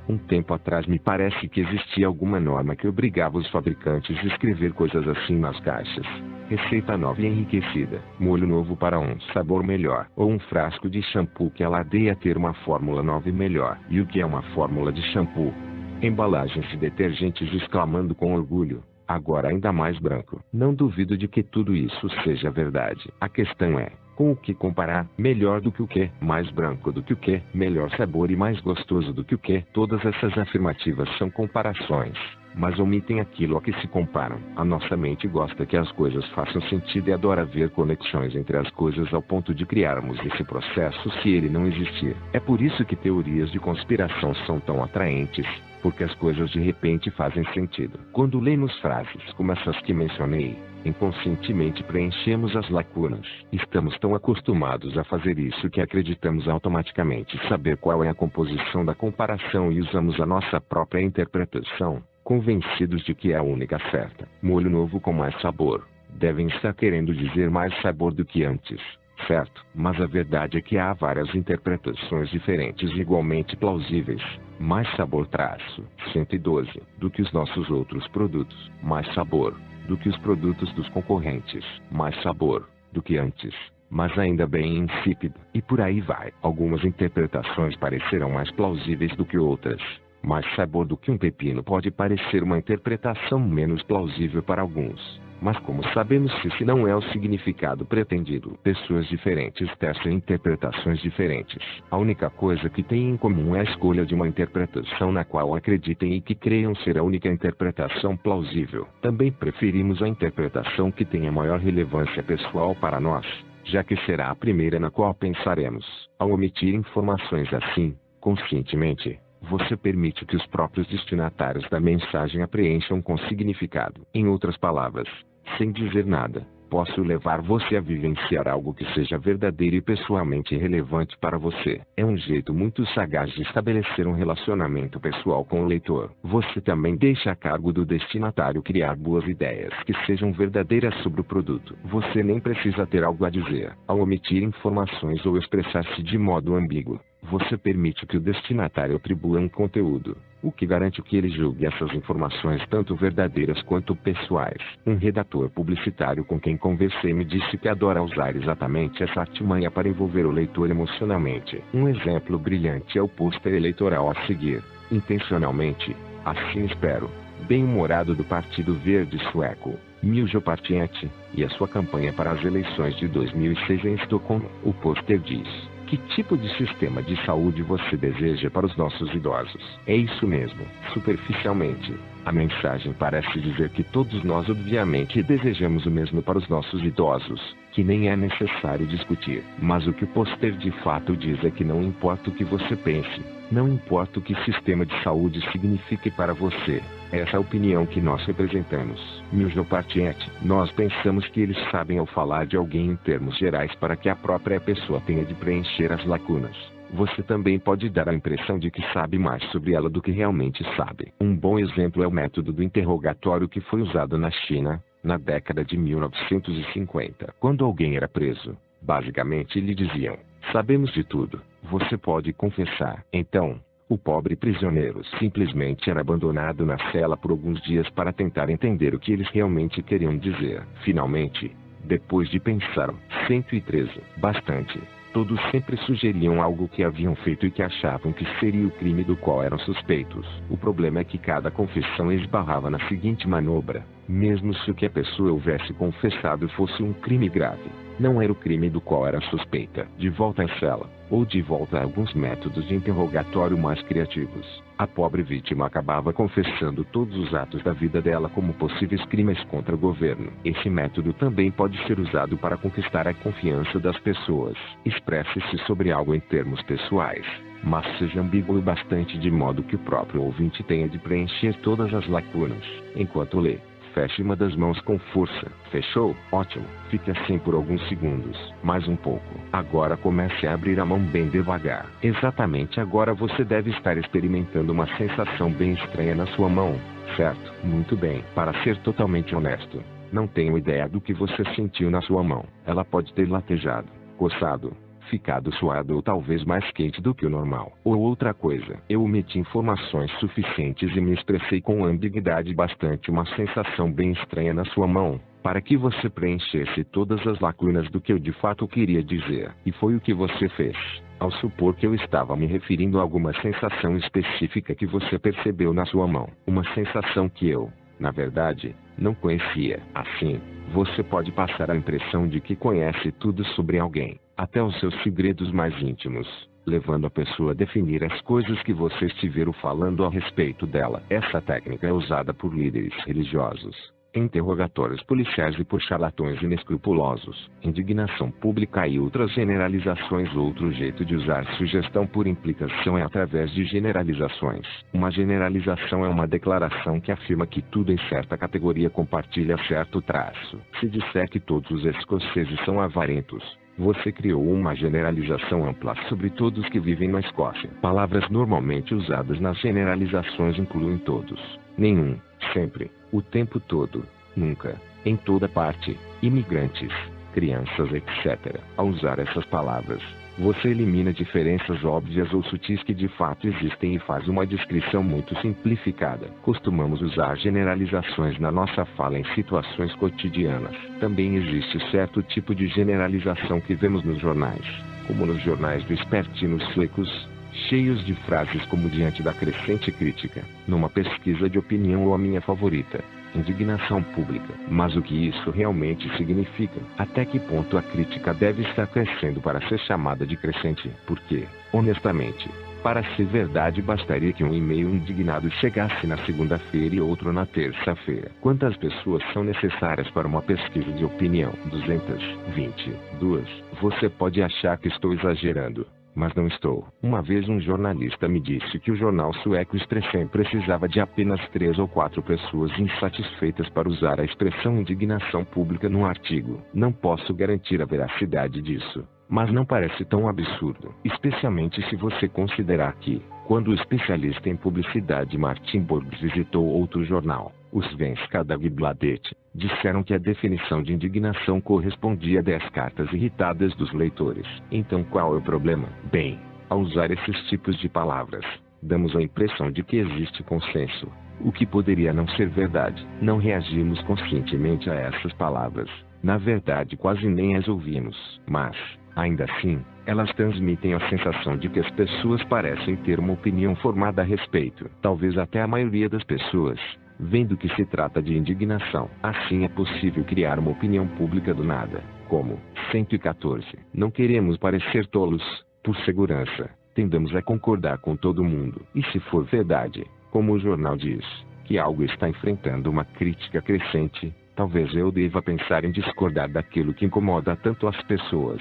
Um tempo atrás me parece que existia alguma norma que obrigava os fabricantes a escrever coisas assim nas caixas. Receita nova e enriquecida, molho novo para um sabor melhor, ou um frasco de shampoo que aladeia ter uma fórmula nova e melhor. E o que é uma fórmula de shampoo? Embalagens de detergentes, exclamando com orgulho, agora ainda mais branco. Não duvido de que tudo isso seja verdade. A questão é, com o que comparar? Melhor do que o quê? Mais branco do que o quê? Melhor sabor e mais gostoso do que o quê? Todas essas afirmativas são comparações, mas omitem aquilo a que se comparam. A nossa mente gosta que as coisas façam sentido e adora ver conexões entre as coisas ao ponto de criarmos esse processo se ele não existir. É por isso que teorias de conspiração são tão atraentes, porque as coisas de repente fazem sentido. Quando lemos frases como essas que mencionei, inconscientemente preenchemos as lacunas. Estamos tão acostumados a fazer isso que acreditamos automaticamente saber qual é a composição da comparação e usamos a nossa própria interpretação, convencidos de que é a única certa. Molho novo com mais sabor. Devem estar querendo dizer mais sabor do que antes, certo? Mas a verdade é que há várias interpretações diferentes igualmente plausíveis. Mais sabor traço 112 do que os nossos outros produtos. Mais sabor do que os produtos dos concorrentes. Mais sabor do que antes, mas ainda bem insípido. E por aí vai. Algumas interpretações parecerão mais plausíveis do que outras, Mais sabudo que um pepino pode parecer uma interpretação menos plausível para alguns. Mas como sabemos se esse não é o significado pretendido? Pessoas diferentes testam interpretações diferentes. A única coisa que têm em comum é a escolha de uma interpretação na qual acreditem e que creiam ser a única interpretação plausível. Também preferimos a interpretação que tenha maior relevância pessoal para nós, já que será a primeira na qual pensaremos. Ao omitir informações assim, conscientemente, você permite que os próprios destinatários da mensagem a preencham com significado. Em outras palavras, sem dizer nada, posso levar você a vivenciar algo que seja verdadeiro e pessoalmente relevante para você. É um jeito muito sagaz de estabelecer um relacionamento pessoal com o leitor. Você também deixa a cargo do destinatário criar boas ideias que sejam verdadeiras sobre o produto. Você nem precisa ter algo a dizer. Ao omitir informações ou expressar-se de modo ambíguo, você permite que o destinatário atribua um conteúdo, o que garante que ele julgue essas informações tanto verdadeiras quanto pessoais. Um redator publicitário com quem conversei me disse que adora usar exatamente essa artimanha para envolver o leitor emocionalmente. Um exemplo brilhante é o pôster eleitoral a seguir. Intencionalmente, assim espero, bem-humorado do Partido Verde Sueco, Mijo Partiet, e a sua campanha para as eleições de 2006 em Estocolmo. O pôster diz: que tipo de sistema de saúde você deseja para os nossos idosos? É isso mesmo. Superficialmente, a mensagem parece dizer que todos nós obviamente desejamos o mesmo para os nossos idosos, que nem é necessário discutir. Mas o que o pôster de fato diz é que não importa o que você pense, não importa o que sistema de saúde signifique para você, essa é a opinião que nós representamos. Mijo Partiet, nós pensamos que eles sabem ao falar de alguém em termos gerais para que a própria pessoa tenha de preencher as lacunas. Você também pode dar a impressão de que sabe mais sobre ela do que realmente sabe. Um bom exemplo é o método do interrogatório que foi usado na China, na década de 1950. Quando alguém era preso, basicamente lhe diziam: sabemos de tudo, você pode confessar. Então, o pobre prisioneiro simplesmente era abandonado na cela por alguns dias para tentar entender o que eles realmente queriam dizer. Finalmente, depois de pensar 113, bastante, todos sempre sugeriam algo que haviam feito e que achavam que seria o crime do qual eram suspeitos. O problema é que cada confissão esbarrava na seguinte manobra: mesmo se o que a pessoa houvesse confessado fosse um crime grave, não era o crime do qual era suspeita. De volta à cela, ou de volta a alguns métodos de interrogatório mais criativos, a pobre vítima acabava confessando todos os atos da vida dela como possíveis crimes contra o governo. Esse método também pode ser usado para conquistar a confiança das pessoas. Expresse-se sobre algo em termos pessoais, mas seja ambíguo bastante de modo que o próprio ouvinte tenha de preencher todas as lacunas. Enquanto lê, feche uma das mãos com força. Fechou? Ótimo. Fique assim por alguns segundos. Mais um pouco. Agora comece a abrir a mão bem devagar. Exatamente agora você deve estar experimentando uma sensação bem estranha na sua mão, certo? Muito bem. Para ser totalmente honesto, não tenho ideia do que você sentiu na sua mão. Ela pode ter latejado, coçado, ficado suado ou talvez mais quente do que o normal. Ou outra coisa. Eu omiti informações suficientes e me expressei com ambiguidade bastante uma sensação bem estranha na sua mão, para que você preenchesse todas as lacunas do que eu de fato queria dizer. E foi o que você fez. Ao supor que eu estava me referindo a alguma sensação específica que você percebeu na sua mão. Uma sensação que eu, na verdade, não conhecia. Assim, você pode passar a impressão de que conhece tudo sobre alguém, até os seus segredos mais íntimos, levando a pessoa a definir as coisas que você estiver falando a respeito dela. Essa técnica é usada por líderes religiosos, interrogatórios policiais e por charlatões inescrupulosos. Indignação pública e outras generalizações. Outro jeito de usar sugestão por implicação é através de generalizações. Uma generalização é uma declaração que afirma que tudo em certa categoria compartilha certo traço. Se disser que todos os escoceses são avarentos, você criou uma generalização ampla sobre todos que vivem na Escócia. Palavras normalmente usadas nas generalizações incluem todos, nenhum, sempre, o tempo todo, nunca, em toda parte, imigrantes, crianças, etc. Ao usar essas palavras, você elimina diferenças óbvias ou sutis que de fato existem e faz uma descrição muito simplificada. Costumamos usar generalizações na nossa fala em situações cotidianas. Também existe certo tipo de generalização que vemos nos jornais, como nos jornais vespertinos suecos, cheios de frases como diante da crescente crítica, numa pesquisa de opinião ou a minha favorita, indignação pública. Mas o que isso realmente significa? Até que ponto a crítica deve estar crescendo para ser chamada de crescente? Porque, honestamente, para ser verdade bastaria que um e-mail indignado chegasse na segunda-feira e outro na terça-feira. Quantas pessoas são necessárias para uma pesquisa de opinião? 222. Você pode achar que estou exagerando, mas não estou. Uma vez um jornalista me disse que o jornal sueco Expressen precisava de apenas 3 ou 4 pessoas insatisfeitas para usar a expressão indignação pública num artigo. Não posso garantir a veracidade disso, mas não parece tão absurdo, especialmente se você considerar que, quando o especialista em publicidade Martin Borges visitou outro jornal, o Svenska Dagbladet, disseram que a definição de indignação correspondia a 10 cartas irritadas dos leitores. Então qual é o problema? Bem, ao usar esses tipos de palavras, damos a impressão de que existe consenso, o que poderia não ser verdade. Não reagimos conscientemente a essas palavras. Na verdade, quase nem as ouvimos. Mas, ainda assim, elas transmitem a sensação de que as pessoas parecem ter uma opinião formada a respeito. Talvez até a maioria das pessoas, vendo que se trata de indignação. Assim é possível criar uma opinião pública do nada. Como, 114. Não queremos parecer tolos. Por segurança, tendemos a concordar com todo mundo. E se for verdade, como o jornal diz, que algo está enfrentando uma crítica crescente, talvez eu deva pensar em discordar daquilo que incomoda tanto as pessoas.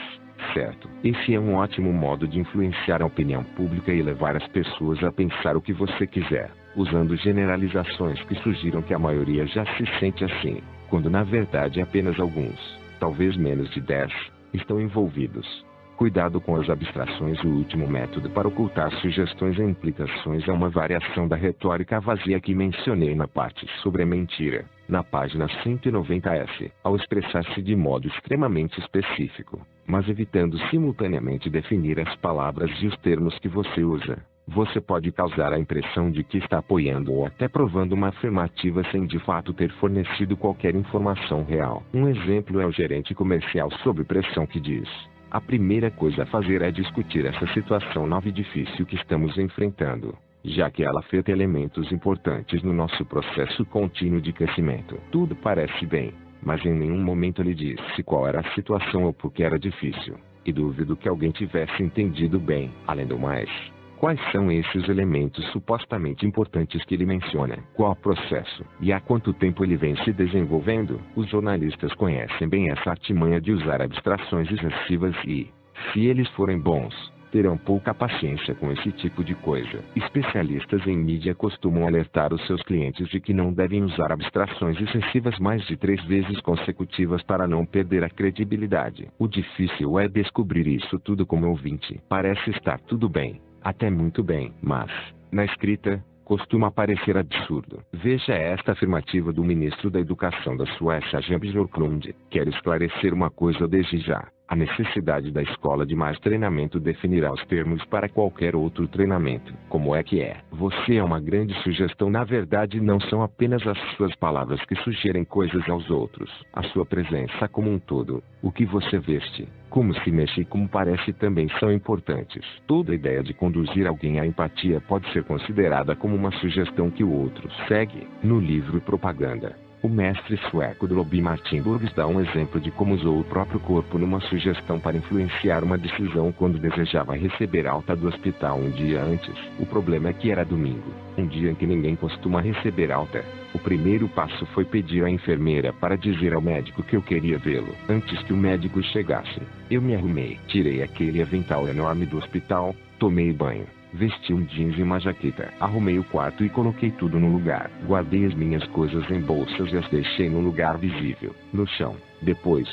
Certo? Esse é um ótimo modo de influenciar a opinião pública e levar as pessoas a pensar o que você quiser, usando generalizações que sugiram que a maioria já se sente assim, quando na verdade apenas alguns, talvez menos de 10, estão envolvidos. Cuidado com as abstrações. O último método para ocultar sugestões e implicações é uma variação da retórica vazia que mencionei na parte sobre a mentira, na página 190s, ao expressar-se de modo extremamente específico, mas evitando simultaneamente definir as palavras e os termos que você usa. Você pode causar a impressão de que está apoiando ou até provando uma afirmativa sem de fato ter fornecido qualquer informação real. Um exemplo é o gerente comercial sob pressão que diz: a primeira coisa a fazer é discutir essa situação nova e difícil que estamos enfrentando, já que ela afeta elementos importantes no nosso processo contínuo de crescimento. Tudo parece bem, mas em nenhum momento ele disse qual era a situação ou por que era difícil, e duvido que alguém tivesse entendido bem. Além do mais, quais são esses elementos supostamente importantes que ele menciona? Qual o processo? E há quanto tempo ele vem se desenvolvendo? Os jornalistas conhecem bem essa artimanha de usar abstrações excessivas e, se eles forem bons, terão pouca paciência com esse tipo de coisa. Especialistas em mídia costumam alertar os seus clientes de que não devem usar abstrações excessivas mais de 3 vezes consecutivas para não perder a credibilidade. O difícil é descobrir isso tudo como ouvinte. Parece estar tudo bem, até muito bem, mas, na escrita, costuma parecer absurdo. Veja esta afirmativa do ministro da Educação da Suécia, Jan Björklund. Quero esclarecer uma coisa desde já. A necessidade da escola de mais treinamento definirá os termos para qualquer outro treinamento. Como é que é? Você é uma grande sugestão. Na verdade, não são apenas as suas palavras que sugerem coisas aos outros. A sua presença como um todo, o que você veste, como se mexe e como parece também são importantes. Toda ideia de conduzir alguém à empatia pode ser considerada como uma sugestão que o outro segue. No livro Propaganda, o mestre sueco Droby Martin Borges dá um exemplo de como usou o próprio corpo numa sugestão para influenciar uma decisão quando desejava receber alta do hospital um dia antes. O problema é que era domingo, um dia em que ninguém costuma receber alta. O primeiro passo foi pedir à enfermeira para dizer ao médico que eu queria vê-lo. Antes que o médico chegasse, eu me arrumei, tirei aquele avental enorme do hospital, tomei banho, vesti um jeans e uma jaqueta. Arrumei o quarto e coloquei tudo no lugar. Guardei as minhas coisas em bolsas e as deixei no lugar visível, no chão. Depois,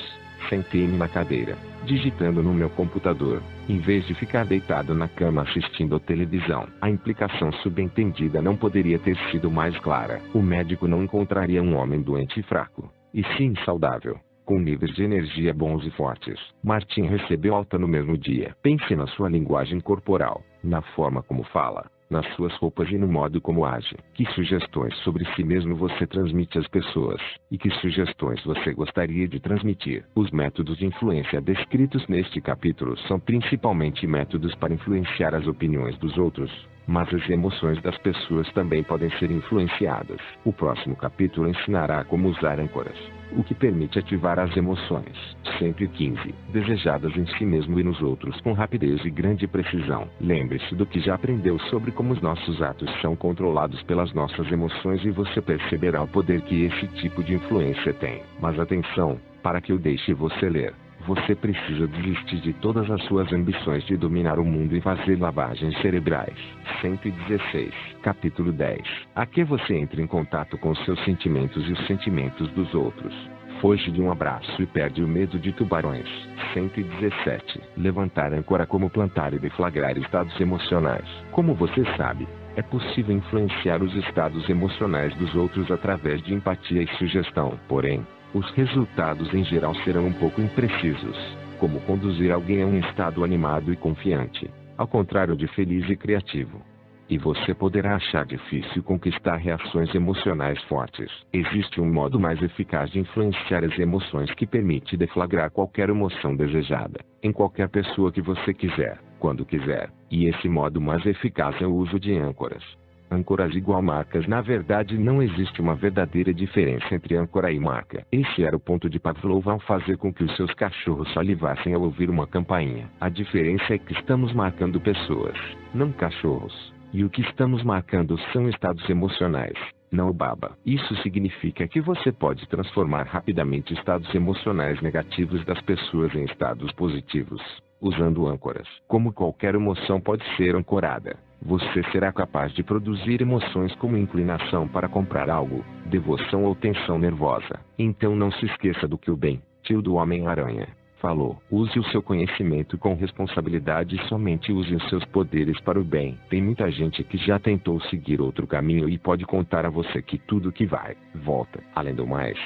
sentei-me na cadeira, digitando no meu computador, em vez de ficar deitado na cama assistindo a televisão. A implicação subentendida não poderia ter sido mais clara. O médico não encontraria um homem doente e fraco, e sim saudável, com níveis de energia bons e fortes. Martin recebeu alta no mesmo dia. Pense na sua linguagem corporal, na forma como fala, nas suas roupas e no modo como age. Que sugestões sobre si mesmo você transmite às pessoas? E que sugestões você gostaria de transmitir? Os métodos de influência descritos neste capítulo são principalmente métodos para influenciar as opiniões dos outros, mas as emoções das pessoas também podem ser influenciadas. O próximo capítulo ensinará como usar âncoras, o que permite ativar as emoções, sempre 15, desejadas em si mesmo e nos outros com rapidez e grande precisão. Lembre-se do que já aprendeu sobre como os nossos atos são controlados pelas nossas emoções e você perceberá o poder que esse tipo de influência tem. Mas atenção, para que eu deixe você ler. Você precisa desistir de todas as suas ambições de dominar o mundo e fazer lavagens cerebrais. 116. Capítulo 10. Aqui você entra em contato com seus sentimentos e os sentimentos dos outros. Foge de um abraço e perde o medo de tubarões. 117. Levantar âncora como plantar e deflagrar estados emocionais. Como você sabe, é possível influenciar os estados emocionais dos outros através de empatia e sugestão. Porém, os resultados em geral serão um pouco imprecisos, como conduzir alguém a um estado animado e confiante, ao contrário de feliz e criativo. E você poderá achar difícil conquistar reações emocionais fortes. Existe um modo mais eficaz de influenciar as emoções que permite deflagrar qualquer emoção desejada, em qualquer pessoa que você quiser, quando quiser. E esse modo mais eficaz é o uso de âncoras. Âncoras igual marcas. Na verdade, não existe uma verdadeira diferença entre âncora e marca. Esse era o ponto de Pavlov ao fazer com que os seus cachorros salivassem ao ouvir uma campainha. A diferença é que estamos marcando pessoas, não cachorros. E o que estamos marcando são estados emocionais, não o baba. Isso significa que você pode transformar rapidamente estados emocionais negativos das pessoas em estados positivos, usando âncoras. Como qualquer emoção pode ser ancorada, você será capaz de produzir emoções como inclinação para comprar algo, devoção ou tensão nervosa. Então não se esqueça do que o bem, tio do Homem-Aranha, falou. Use o seu conhecimento com responsabilidade e somente use os seus poderes para o bem. Tem muita gente que já tentou seguir outro caminho e pode contar a você que tudo que vai, volta. Além do mais,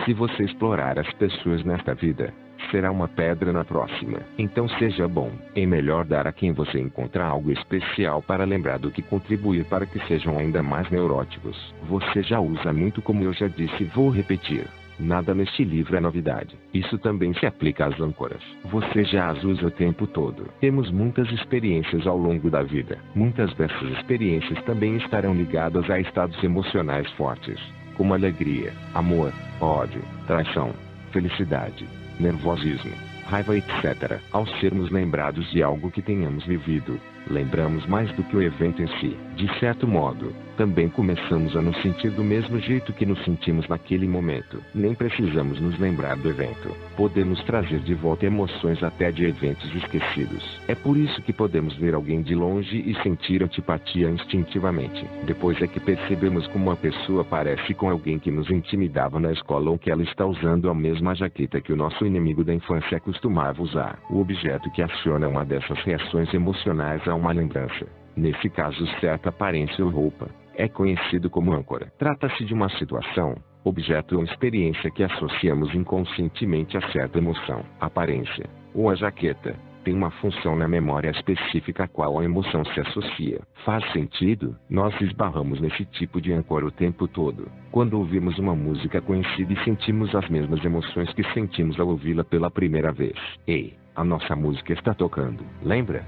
se você explorar as pessoas nesta vida, será uma pedra na próxima. Então seja bom. É melhor dar a quem você encontrar algo especial para lembrar do que contribuir para que sejam ainda mais neuróticos. Você já usa muito, como eu já disse e vou repetir. Nada neste livro é novidade. Isso também se aplica às âncoras. Você já as usa o tempo todo. Temos muitas experiências ao longo da vida. Muitas dessas experiências também estarão ligadas a estados emocionais fortes, como alegria, amor, ódio, traição, felicidade, nervosismo, raiva, etc. Ao sermos lembrados de algo que tenhamos vivido, lembramos mais do que o evento em si. De certo modo, também começamos a nos sentir do mesmo jeito que nos sentimos naquele momento. Nem precisamos nos lembrar do evento. Podemos trazer de volta emoções até de eventos esquecidos. É por isso que podemos ver alguém de longe e sentir antipatia instintivamente. Depois é que percebemos como uma pessoa parece com alguém que nos intimidava na escola ou que ela está usando a mesma jaqueta que o nosso inimigo da infância costumava usar. O objeto que aciona uma dessas reações emocionais a uma lembrança, nesse caso certa aparência ou roupa, é conhecido como âncora. Trata-se de uma situação, objeto ou experiência que associamos inconscientemente a certa emoção. A aparência, ou a jaqueta, tem uma função na memória específica a qual a emoção se associa. Faz sentido? Nós esbarramos nesse tipo de âncora o tempo todo. Quando ouvimos uma música conhecida e sentimos as mesmas emoções que sentimos ao ouvi-la pela primeira vez. Ei, a nossa música está tocando, lembra?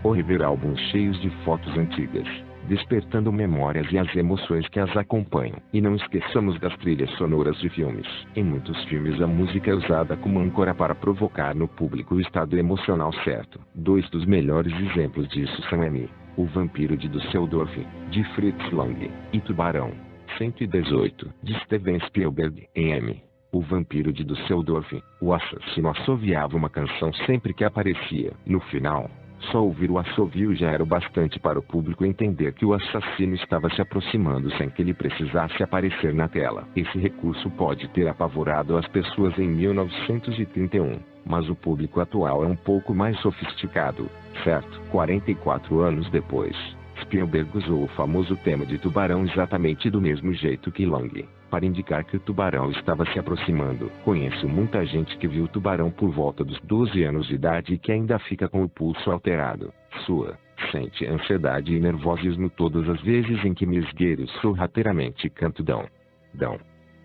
Ou rever álbuns cheios de fotos antigas, despertando memórias e as emoções que as acompanham. E não esqueçamos das trilhas sonoras de filmes. Em muitos filmes a música é usada como âncora para provocar no público o estado emocional certo. Dois dos melhores exemplos disso são M, O Vampiro de Düsseldorf, de Fritz Lang, e Tubarão, 118, de Steven Spielberg. Em M, O Vampiro de Düsseldorf, o assassino assoviava uma canção sempre que aparecia. No final, só ouvir o assovio já era o bastante para o público entender que o assassino estava se aproximando sem que ele precisasse aparecer na tela. Esse recurso pode ter apavorado as pessoas em 1931, mas o público atual é um pouco mais sofisticado, certo? 44 anos depois, Spielberg usou o famoso tema de Tubarão exatamente do mesmo jeito que Lang, para indicar que o tubarão estava se aproximando. Conheço muita gente que viu o tubarão por volta dos 12 anos de idade e que ainda fica com o pulso alterado, sua, sente ansiedade e nervosismo todas as vezes em que me esgueiro sorrateiramente canto dão. Dão.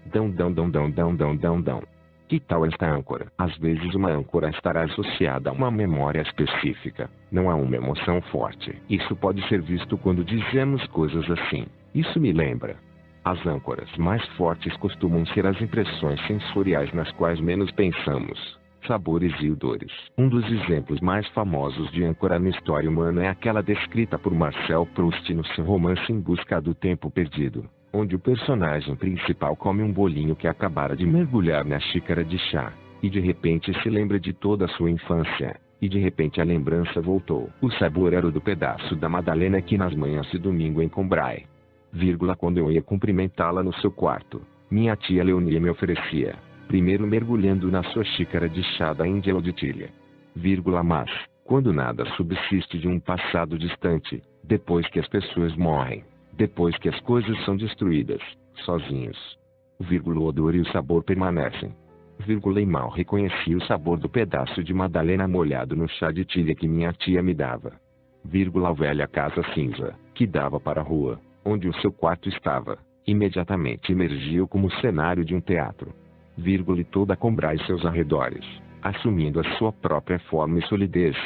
Dão dão dão dão dão dão dão dão. Que tal esta âncora? Às vezes uma âncora estará associada a uma memória específica, não a uma emoção forte. Isso pode ser visto quando dizemos coisas assim: isso me lembra. As âncoras mais fortes costumam ser as impressões sensoriais nas quais menos pensamos. Sabores e odores. Um dos exemplos mais famosos de âncora na história humana é aquela descrita por Marcel Proust no seu romance Em Busca do Tempo Perdido, onde o personagem principal come um bolinho que acabara de mergulhar na xícara de chá, e de repente se lembra de toda a sua infância, e de repente a lembrança voltou. O sabor era o do pedaço da Madalena que nas manhãs de domingo em Combray, quando eu ia cumprimentá-la no seu quarto, minha tia Leonie me oferecia, primeiro mergulhando na sua xícara de chá da Índia ou de Tília, mas, quando nada subsiste de um passado distante, depois que as pessoas morrem, depois que as coisas são destruídas, sozinhos, o odor e o sabor permanecem, e mal reconheci o sabor do pedaço de Madalena molhado no chá de Tília que minha tia me dava, a velha casa cinza, que dava para a rua, onde o seu quarto estava, imediatamente emergiu como cenário de um teatro, e toda Combray e seus arredores, assumindo a sua própria forma e solidez,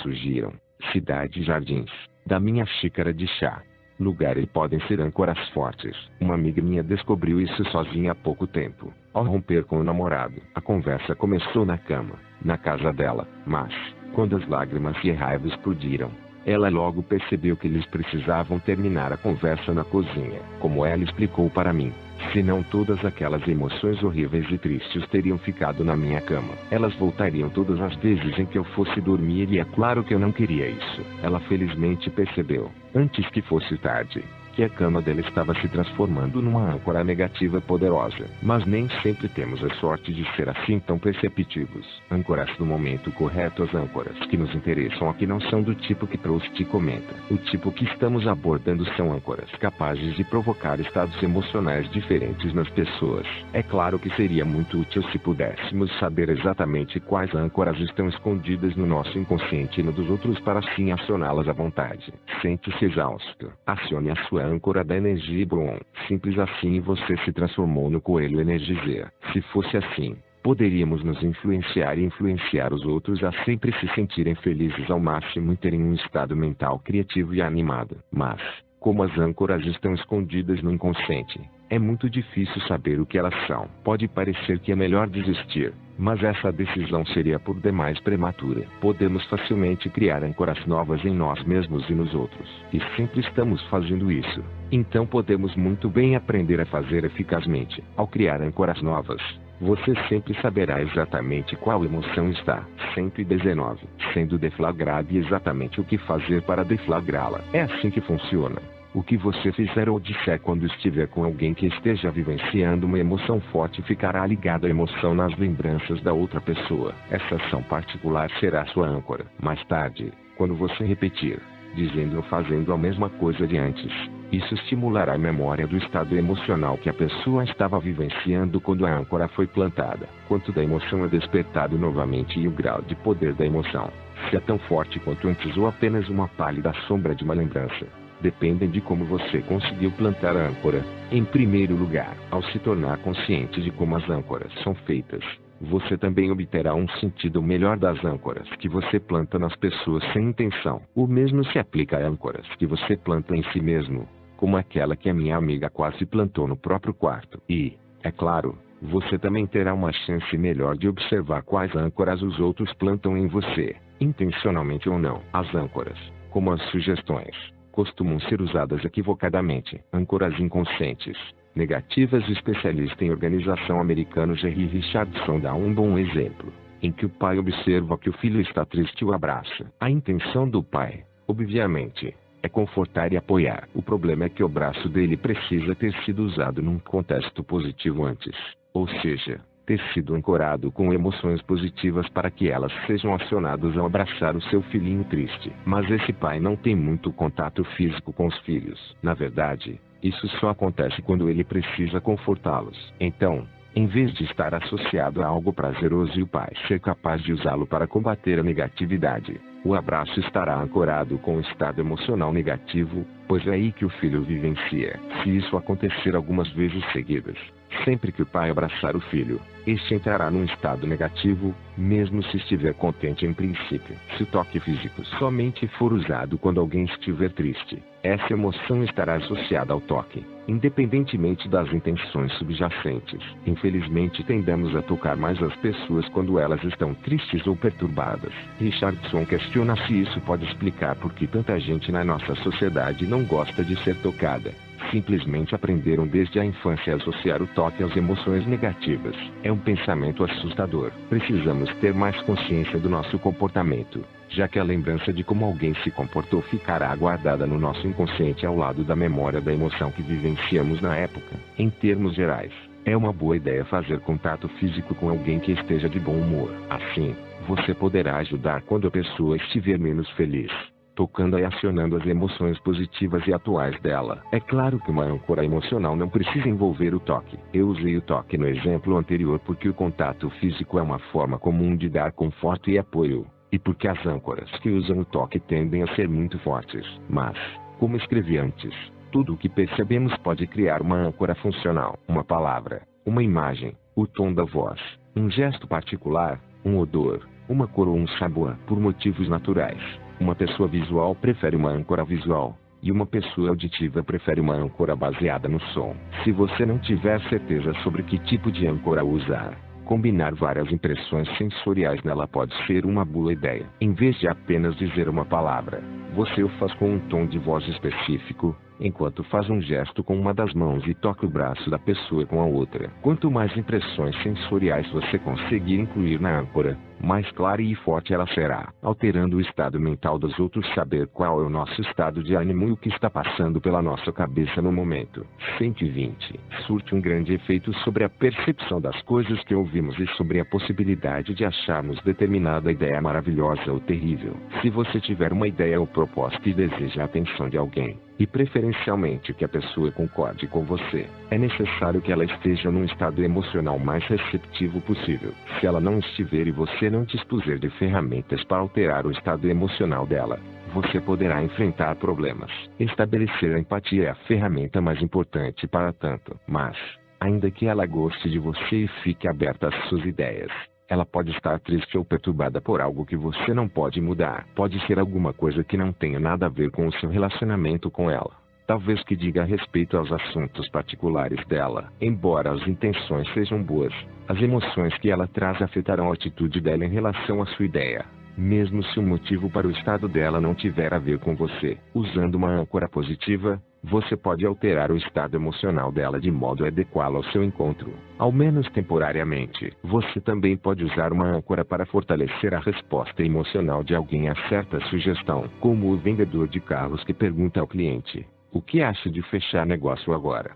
surgiram, cidade e jardins, da minha xícara de chá. Lugares podem ser âncoras fortes. Uma amiga minha descobriu isso sozinha há pouco tempo. Ao romper com o namorado, a conversa começou na cama, na casa dela, mas, quando as lágrimas e a raiva explodiram, ela logo percebeu que eles precisavam terminar a conversa na cozinha. Como ela explicou para mim, senão todas aquelas emoções horríveis e tristes teriam ficado na minha cama. Elas voltariam todas as vezes em que eu fosse dormir e é claro que eu não queria isso. Ela felizmente percebeu, antes que fosse tarde, que a cama dela estava se transformando numa âncora negativa poderosa. Mas nem sempre temos a sorte de ser assim tão perceptivos. Âncoras no momento correto. As âncoras que nos interessam aqui não são do tipo que Proust comenta. O tipo que estamos abordando são âncoras capazes de provocar estados emocionais diferentes nas pessoas. É claro que seria muito útil se pudéssemos saber exatamente quais âncoras estão escondidas no nosso inconsciente e no dos outros para assim acioná-las à vontade. Sente-se exausto. Acione a sua âncora da energia Bron. Simples assim você se transformou no coelho Energizer. Se fosse assim, poderíamos nos influenciar e influenciar os outros a sempre se sentirem felizes ao máximo e terem um estado mental criativo e animado. Mas, como as âncoras estão escondidas no inconsciente, é muito difícil saber o que elas são. Pode parecer que é melhor desistir, mas essa decisão seria por demais prematura. Podemos facilmente criar âncoras novas em nós mesmos e nos outros, e sempre estamos fazendo isso. Então podemos muito bem aprender a fazer eficazmente. Ao criar âncoras novas, você sempre saberá exatamente qual emoção está, 119, sendo deflagrada e exatamente o que fazer para deflagrá-la. É assim que funciona. O que você fizer ou disser quando estiver com alguém que esteja vivenciando uma emoção forte ficará ligado à emoção nas lembranças da outra pessoa. Essa ação particular será sua âncora. Mais tarde, quando você repetir, dizendo ou fazendo a mesma coisa de antes, isso estimulará a memória do estado emocional que a pessoa estava vivenciando quando a âncora foi plantada. Quanto da emoção é despertado novamente e o grau de poder da emoção, se é tão forte quanto antes ou apenas uma pálida sombra de uma lembrança, dependem de como você conseguiu plantar a âncora. Em primeiro lugar, ao se tornar consciente de como as âncoras são feitas, você também obterá um sentido melhor das âncoras que você planta nas pessoas sem intenção. O mesmo se aplica a âncoras que você planta em si mesmo, como aquela que a minha amiga quase plantou no próprio quarto. E, é claro, você também terá uma chance melhor de observar quais âncoras os outros plantam em você, intencionalmente ou não. As âncoras, como as sugestões, costumam ser usadas equivocadamente. Âncoras inconscientes, negativas. O especialista em organização americano Jerry Richardson dá um bom exemplo, em que o pai observa que o filho está triste e o abraça. A intenção do pai, obviamente, é confortar e apoiar. O problema é que o braço dele precisa ter sido usado num contexto positivo antes, ou seja, ter sido ancorado com emoções positivas para que elas sejam acionadas ao abraçar o seu filhinho triste. Mas esse pai não tem muito contato físico com os filhos. Na verdade, isso só acontece quando ele precisa confortá-los. Então, em vez de estar associado a algo prazeroso e o pai ser capaz de usá-lo para combater a negatividade, O abraço estará ancorado com o estado emocional negativo, pois é aí que o filho vivencia. Se isso acontecer algumas vezes seguidas, sempre que o pai abraçar o filho, este entrará num estado negativo, mesmo se estiver contente em princípio. Se o toque físico somente for usado quando alguém estiver triste, essa emoção estará associada ao toque, independentemente das intenções subjacentes. Infelizmente tendemos a tocar mais as pessoas quando elas estão tristes ou perturbadas. Richardson questiona se isso pode explicar por que tanta gente na nossa sociedade não gosta de ser tocada. Simplesmente aprenderam desde a infância a associar o toque às emoções negativas. É um pensamento assustador. Precisamos ter mais consciência do nosso comportamento, já que a lembrança de como alguém se comportou ficará guardada no nosso inconsciente ao lado da memória da emoção que vivenciamos na época. Em termos gerais, é uma boa ideia fazer contato físico com alguém que esteja de bom humor. Assim, você poderá ajudar quando a pessoa estiver menos feliz, tocando e acionando as emoções positivas e atuais dela. É claro que uma âncora emocional não precisa envolver o toque. Eu usei o toque no exemplo anterior porque o contato físico é uma forma comum de dar conforto e apoio, e porque as âncoras que usam o toque tendem a ser muito fortes. Mas, como escrevi antes, tudo o que percebemos pode criar uma âncora funcional. Uma palavra, uma imagem, o tom da voz, um gesto particular, um odor, uma cor ou um sabor, por motivos naturais. Uma pessoa visual prefere uma âncora visual, e uma pessoa auditiva prefere uma âncora baseada no som. Se você não tiver certeza sobre que tipo de âncora usar, combinar várias impressões sensoriais nela pode ser uma boa ideia. Em vez de apenas dizer uma palavra, você o faz com um tom de voz específico, enquanto faz um gesto com uma das mãos e toca o braço da pessoa com a outra. Quanto mais impressões sensoriais você conseguir incluir na âncora, mais clara e forte ela será, alterando o estado mental dos outros. Saber qual é o nosso estado de ânimo e o que está passando pela nossa cabeça no momento. 120. Surte um grande efeito sobre a percepção das coisas que ouvimos e sobre a possibilidade de acharmos determinada ideia maravilhosa ou terrível. Se você tiver uma ideia ou proposta e deseja a atenção de alguém, e preferencialmente que a pessoa concorde com você, é necessário que ela esteja num estado emocional mais receptivo possível. Se ela não estiver e você não dispuser de ferramentas para alterar o estado emocional dela, você poderá enfrentar problemas. Estabelecer a empatia é a ferramenta mais importante para tanto. Mas, ainda que ela goste de você e fique aberta às suas ideias, ela pode estar triste ou perturbada por algo que você não pode mudar. Pode ser alguma coisa que não tenha nada a ver com o seu relacionamento com ela. Talvez que diga a respeito aos assuntos particulares dela. Embora as intenções sejam boas, as emoções que ela traz afetarão a atitude dela em relação à sua ideia, mesmo se o motivo para o estado dela não tiver a ver com você. Usando uma âncora positiva, você pode alterar o estado emocional dela de modo a adequá-lo ao seu encontro, ao menos temporariamente. Você também pode usar uma âncora para fortalecer a resposta emocional de alguém a certa sugestão, como o vendedor de carros que pergunta ao cliente: "O que acha de fechar negócio agora?"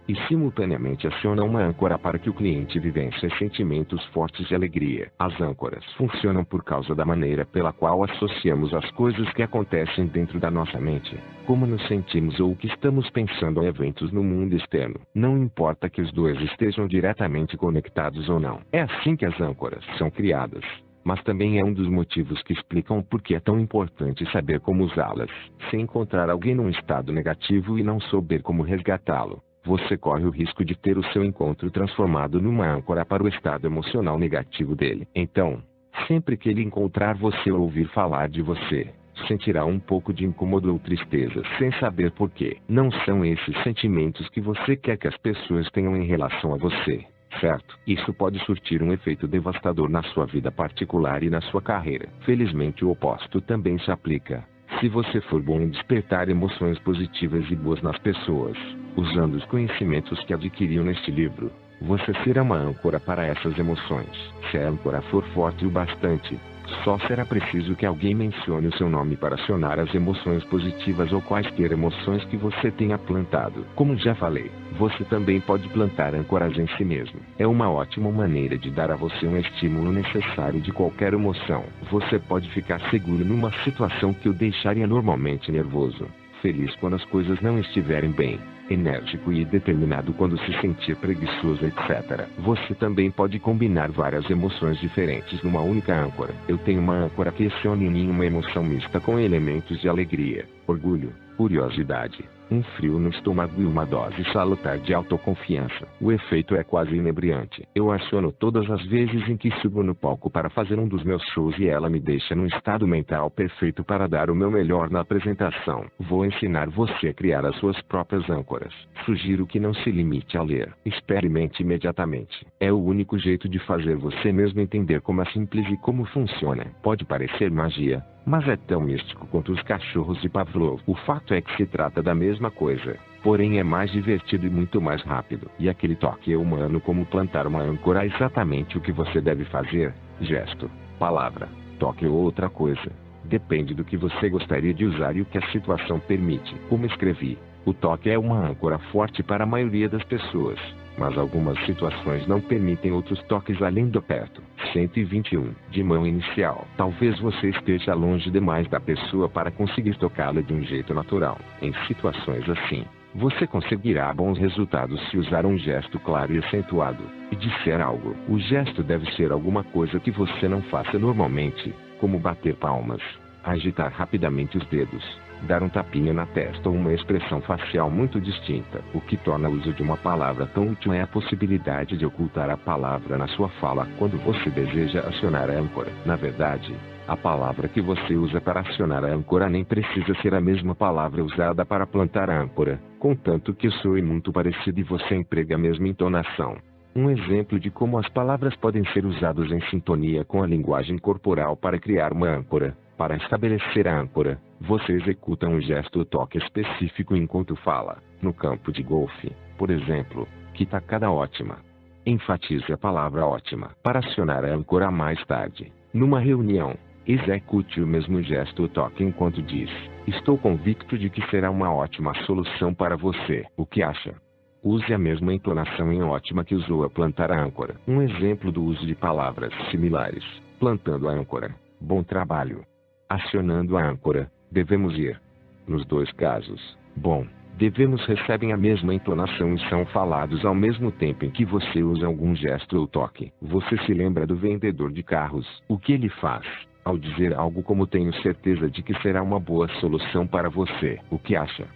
E simultaneamente aciona uma âncora para que o cliente vivencie sentimentos fortes de alegria. As âncoras funcionam por causa da maneira pela qual associamos as coisas que acontecem dentro da nossa mente, como nos sentimos ou o que estamos pensando a eventos no mundo externo. Não importa que os dois estejam diretamente conectados ou não. É assim que as âncoras são criadas. Mas também é um dos motivos que explicam por que é tão importante saber como usá-las. Se encontrar alguém num estado negativo e não souber como resgatá-lo, você corre o risco de ter o seu encontro transformado numa âncora para o estado emocional negativo dele. Então, sempre que ele encontrar você ou ouvir falar de você, sentirá um pouco de incômodo ou tristeza sem saber por quê. Não são esses sentimentos que você quer que as pessoas tenham em relação a você, certo? Isso pode surtir um efeito devastador na sua vida particular e na sua carreira. Felizmente o oposto também se aplica. Se você for bom em despertar emoções positivas e boas nas pessoas, usando os conhecimentos que adquiriu neste livro, você será uma âncora para essas emoções. Se a âncora for forte o bastante, só será preciso que alguém mencione o seu nome para acionar as emoções positivas ou quaisquer emoções que você tenha plantado. Como já falei, você também pode plantar âncoras em si mesmo. É uma ótima maneira de dar a você um estímulo necessário de qualquer emoção. Você pode ficar seguro numa situação que o deixaria normalmente nervoso, feliz quando as coisas não estiverem bem, enérgico e determinado quando se sentir preguiçoso, etc. Você também pode combinar várias emoções diferentes numa única âncora. Eu tenho uma âncora que se une em mim uma emoção mista com elementos de alegria, orgulho, curiosidade, um frio no estômago e uma dose salutar de autoconfiança. O efeito é quase inebriante. Eu aciono todas as vezes em que subo no palco para fazer um dos meus shows e ela me deixa num estado mental perfeito para dar o meu melhor na apresentação. Vou ensinar você a criar as suas próprias âncoras. Sugiro que não se limite a ler. Experimente imediatamente. É o único jeito de fazer você mesmo entender como é simples e como funciona. Pode parecer magia, mas é tão místico quanto os cachorros de Pavlov. O fato é que se trata da mesma coisa, porém é mais divertido e muito mais rápido. E aquele toque é humano como plantar uma âncora é exatamente o que você deve fazer. Gesto, palavra, toque ou outra coisa. Depende do que você gostaria de usar e o que a situação permite. Como escrevi, o toque é uma âncora forte para a maioria das pessoas, mas algumas situações não permitem outros toques além do aperto. 121. De mão inicial. Talvez você esteja longe demais da pessoa para conseguir tocá-la de um jeito natural. Em situações assim, você conseguirá bons resultados se usar um gesto claro e acentuado, e disser algo. O gesto deve ser alguma coisa que você não faça normalmente, como bater palmas, agitar rapidamente os dedos, dar um tapinha na testa ou uma expressão facial muito distinta. O que torna o uso de uma palavra tão útil é a possibilidade de ocultar a palavra na sua fala quando você deseja acionar a âncora. Na verdade, a palavra que você usa para acionar a âncora nem precisa ser a mesma palavra usada para plantar a âncora, contanto que soe muito parecido e você emprega a mesma entonação. Um exemplo de como as palavras podem ser usadas em sintonia com a linguagem corporal para criar uma âncora. Para estabelecer a âncora, você executa um gesto ou toque específico enquanto fala. No campo de golfe, por exemplo, que tacada ótima. Enfatize a palavra ótima. Para acionar a âncora mais tarde, numa reunião, execute o mesmo gesto ou toque enquanto diz: estou convicto de que será uma ótima solução para você. O que acha? Use a mesma entonação em ótima que usou a plantar a âncora. Um exemplo do uso de palavras similares. Plantando a âncora. Bom trabalho. Acionando a âncora. Devemos ir. Nos dois casos, bom, devemos recebem a mesma entonação e são falados ao mesmo tempo em que você usa algum gesto ou toque. Você se lembra do vendedor de carros? O que ele faz? Ao dizer algo como tenho certeza de que será uma boa solução para você. O que acha?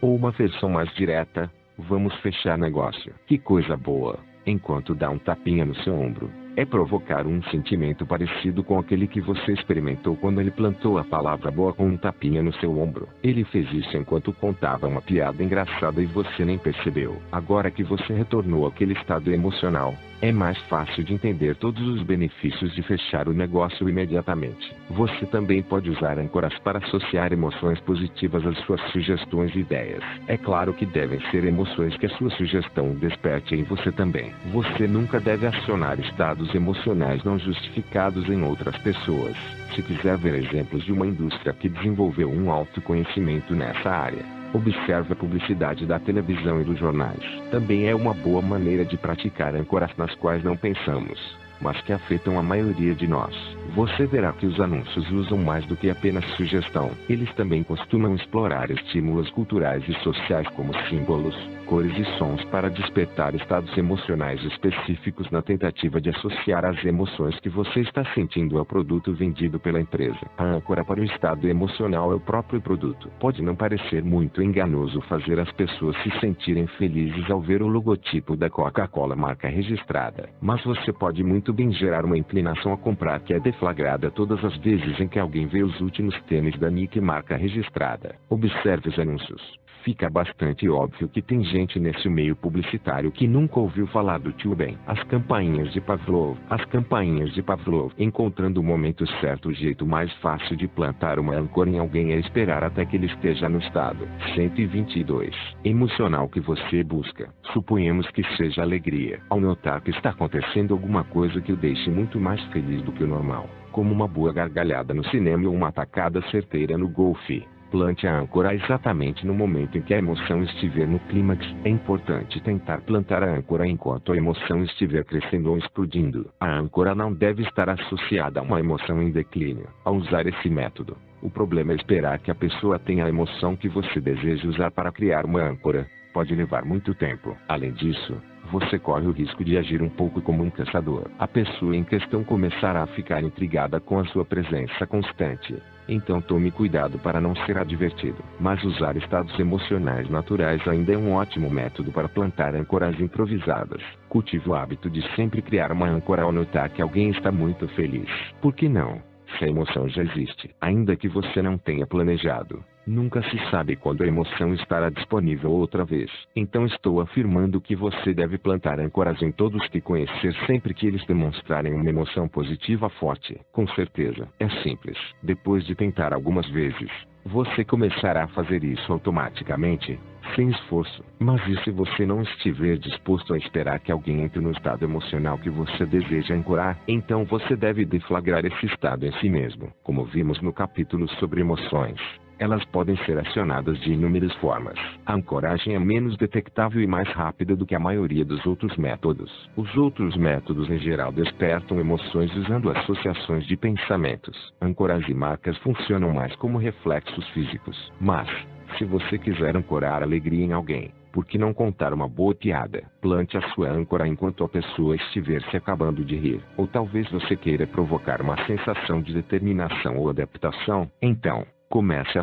Ou uma versão mais direta: vamos fechar negócio. Que coisa boa. Enquanto dá um tapinha no seu ombro. É provocar um sentimento parecido com aquele que você experimentou quando ele plantou a palavra boa com um tapinha no seu ombro. Ele fez isso enquanto contava uma piada engraçada e você nem percebeu. Agora que você retornou àquele estado emocional, é mais fácil de entender todos os benefícios de fechar o negócio imediatamente. Você também pode usar âncoras para associar emoções positivas às suas sugestões e ideias. É claro que devem ser emoções que a sua sugestão desperte em você também. Você nunca deve acionar estados emocionais não justificados em outras pessoas. Se quiser ver exemplos de uma indústria que desenvolveu um autoconhecimento nessa área, observe a publicidade da televisão e dos jornais. Também é uma boa maneira de praticar âncoras nas quais não pensamos, mas que afetam a maioria de nós. Você verá que os anúncios usam mais do que apenas sugestão. Eles também costumam explorar estímulos culturais e sociais como símbolos, cores e sons para despertar estados emocionais específicos na tentativa de associar as emoções que você está sentindo ao produto vendido pela empresa. A âncora para o estado emocional é o próprio produto. Pode não parecer muito enganoso fazer as pessoas se sentirem felizes ao ver o logotipo da Coca-Cola marca registrada, mas você pode muito bem gerar uma inclinação a comprar que é deflagrada todas as vezes em que alguém vê os últimos tênis da Nike marca registrada. Observe os anúncios. Fica bastante óbvio que tem gente nesse meio publicitário que nunca ouviu falar do Tio Ben. As campainhas de Pavlov. As campainhas de Pavlov. Encontrando o momento certo, o jeito mais fácil de plantar uma âncora em alguém é esperar até que ele esteja no estado 122 emocional que você busca. Suponhamos que seja alegria. Ao notar que está acontecendo alguma coisa que o deixe muito mais feliz do que o normal, como uma boa gargalhada no cinema ou uma tacada certeira no golfe, Plante a âncora exatamente no momento em que a emoção estiver no clímax. É importante tentar plantar a âncora enquanto a emoção estiver crescendo ou explodindo. A âncora não deve estar associada a uma emoção em declínio. Ao usar esse método, o problema é esperar que a pessoa tenha a emoção que você deseja usar para criar uma âncora. Pode levar muito tempo. Além disso, você corre o risco de agir um pouco como um caçador. A pessoa em questão começará a ficar intrigada com a sua presença constante. Então tome cuidado para não ser advertido. Mas usar estados emocionais naturais ainda é um ótimo método para plantar âncoras improvisadas. Cultive o hábito de sempre criar uma âncora ao notar que alguém está muito feliz. Por que não? Se a emoção já existe, ainda que você não tenha planejado, nunca se sabe quando a emoção estará disponível outra vez. Então estou afirmando que você deve plantar âncoras em todos que conhecer sempre que eles demonstrarem uma emoção positiva forte. Com certeza, é simples. Depois de tentar algumas vezes, você começará a fazer isso automaticamente, sem esforço. Mas e se você não estiver disposto a esperar que alguém entre no estado emocional que você deseja ancorar? Então você deve deflagrar esse estado em si mesmo. Como vimos no capítulo sobre emoções, elas podem ser acionadas de inúmeras formas. A ancoragem é menos detectável e mais rápida do que a maioria dos outros métodos. Os outros métodos em geral despertam emoções usando associações de pensamentos. Âncoras e marcas funcionam mais como reflexos físicos. Mas, se você quiser ancorar alegria em alguém, por que não contar uma boa piada? Plante a sua âncora enquanto a pessoa estiver se acabando de rir. Ou talvez você queira provocar uma sensação de determinação ou adaptação. Então, comece a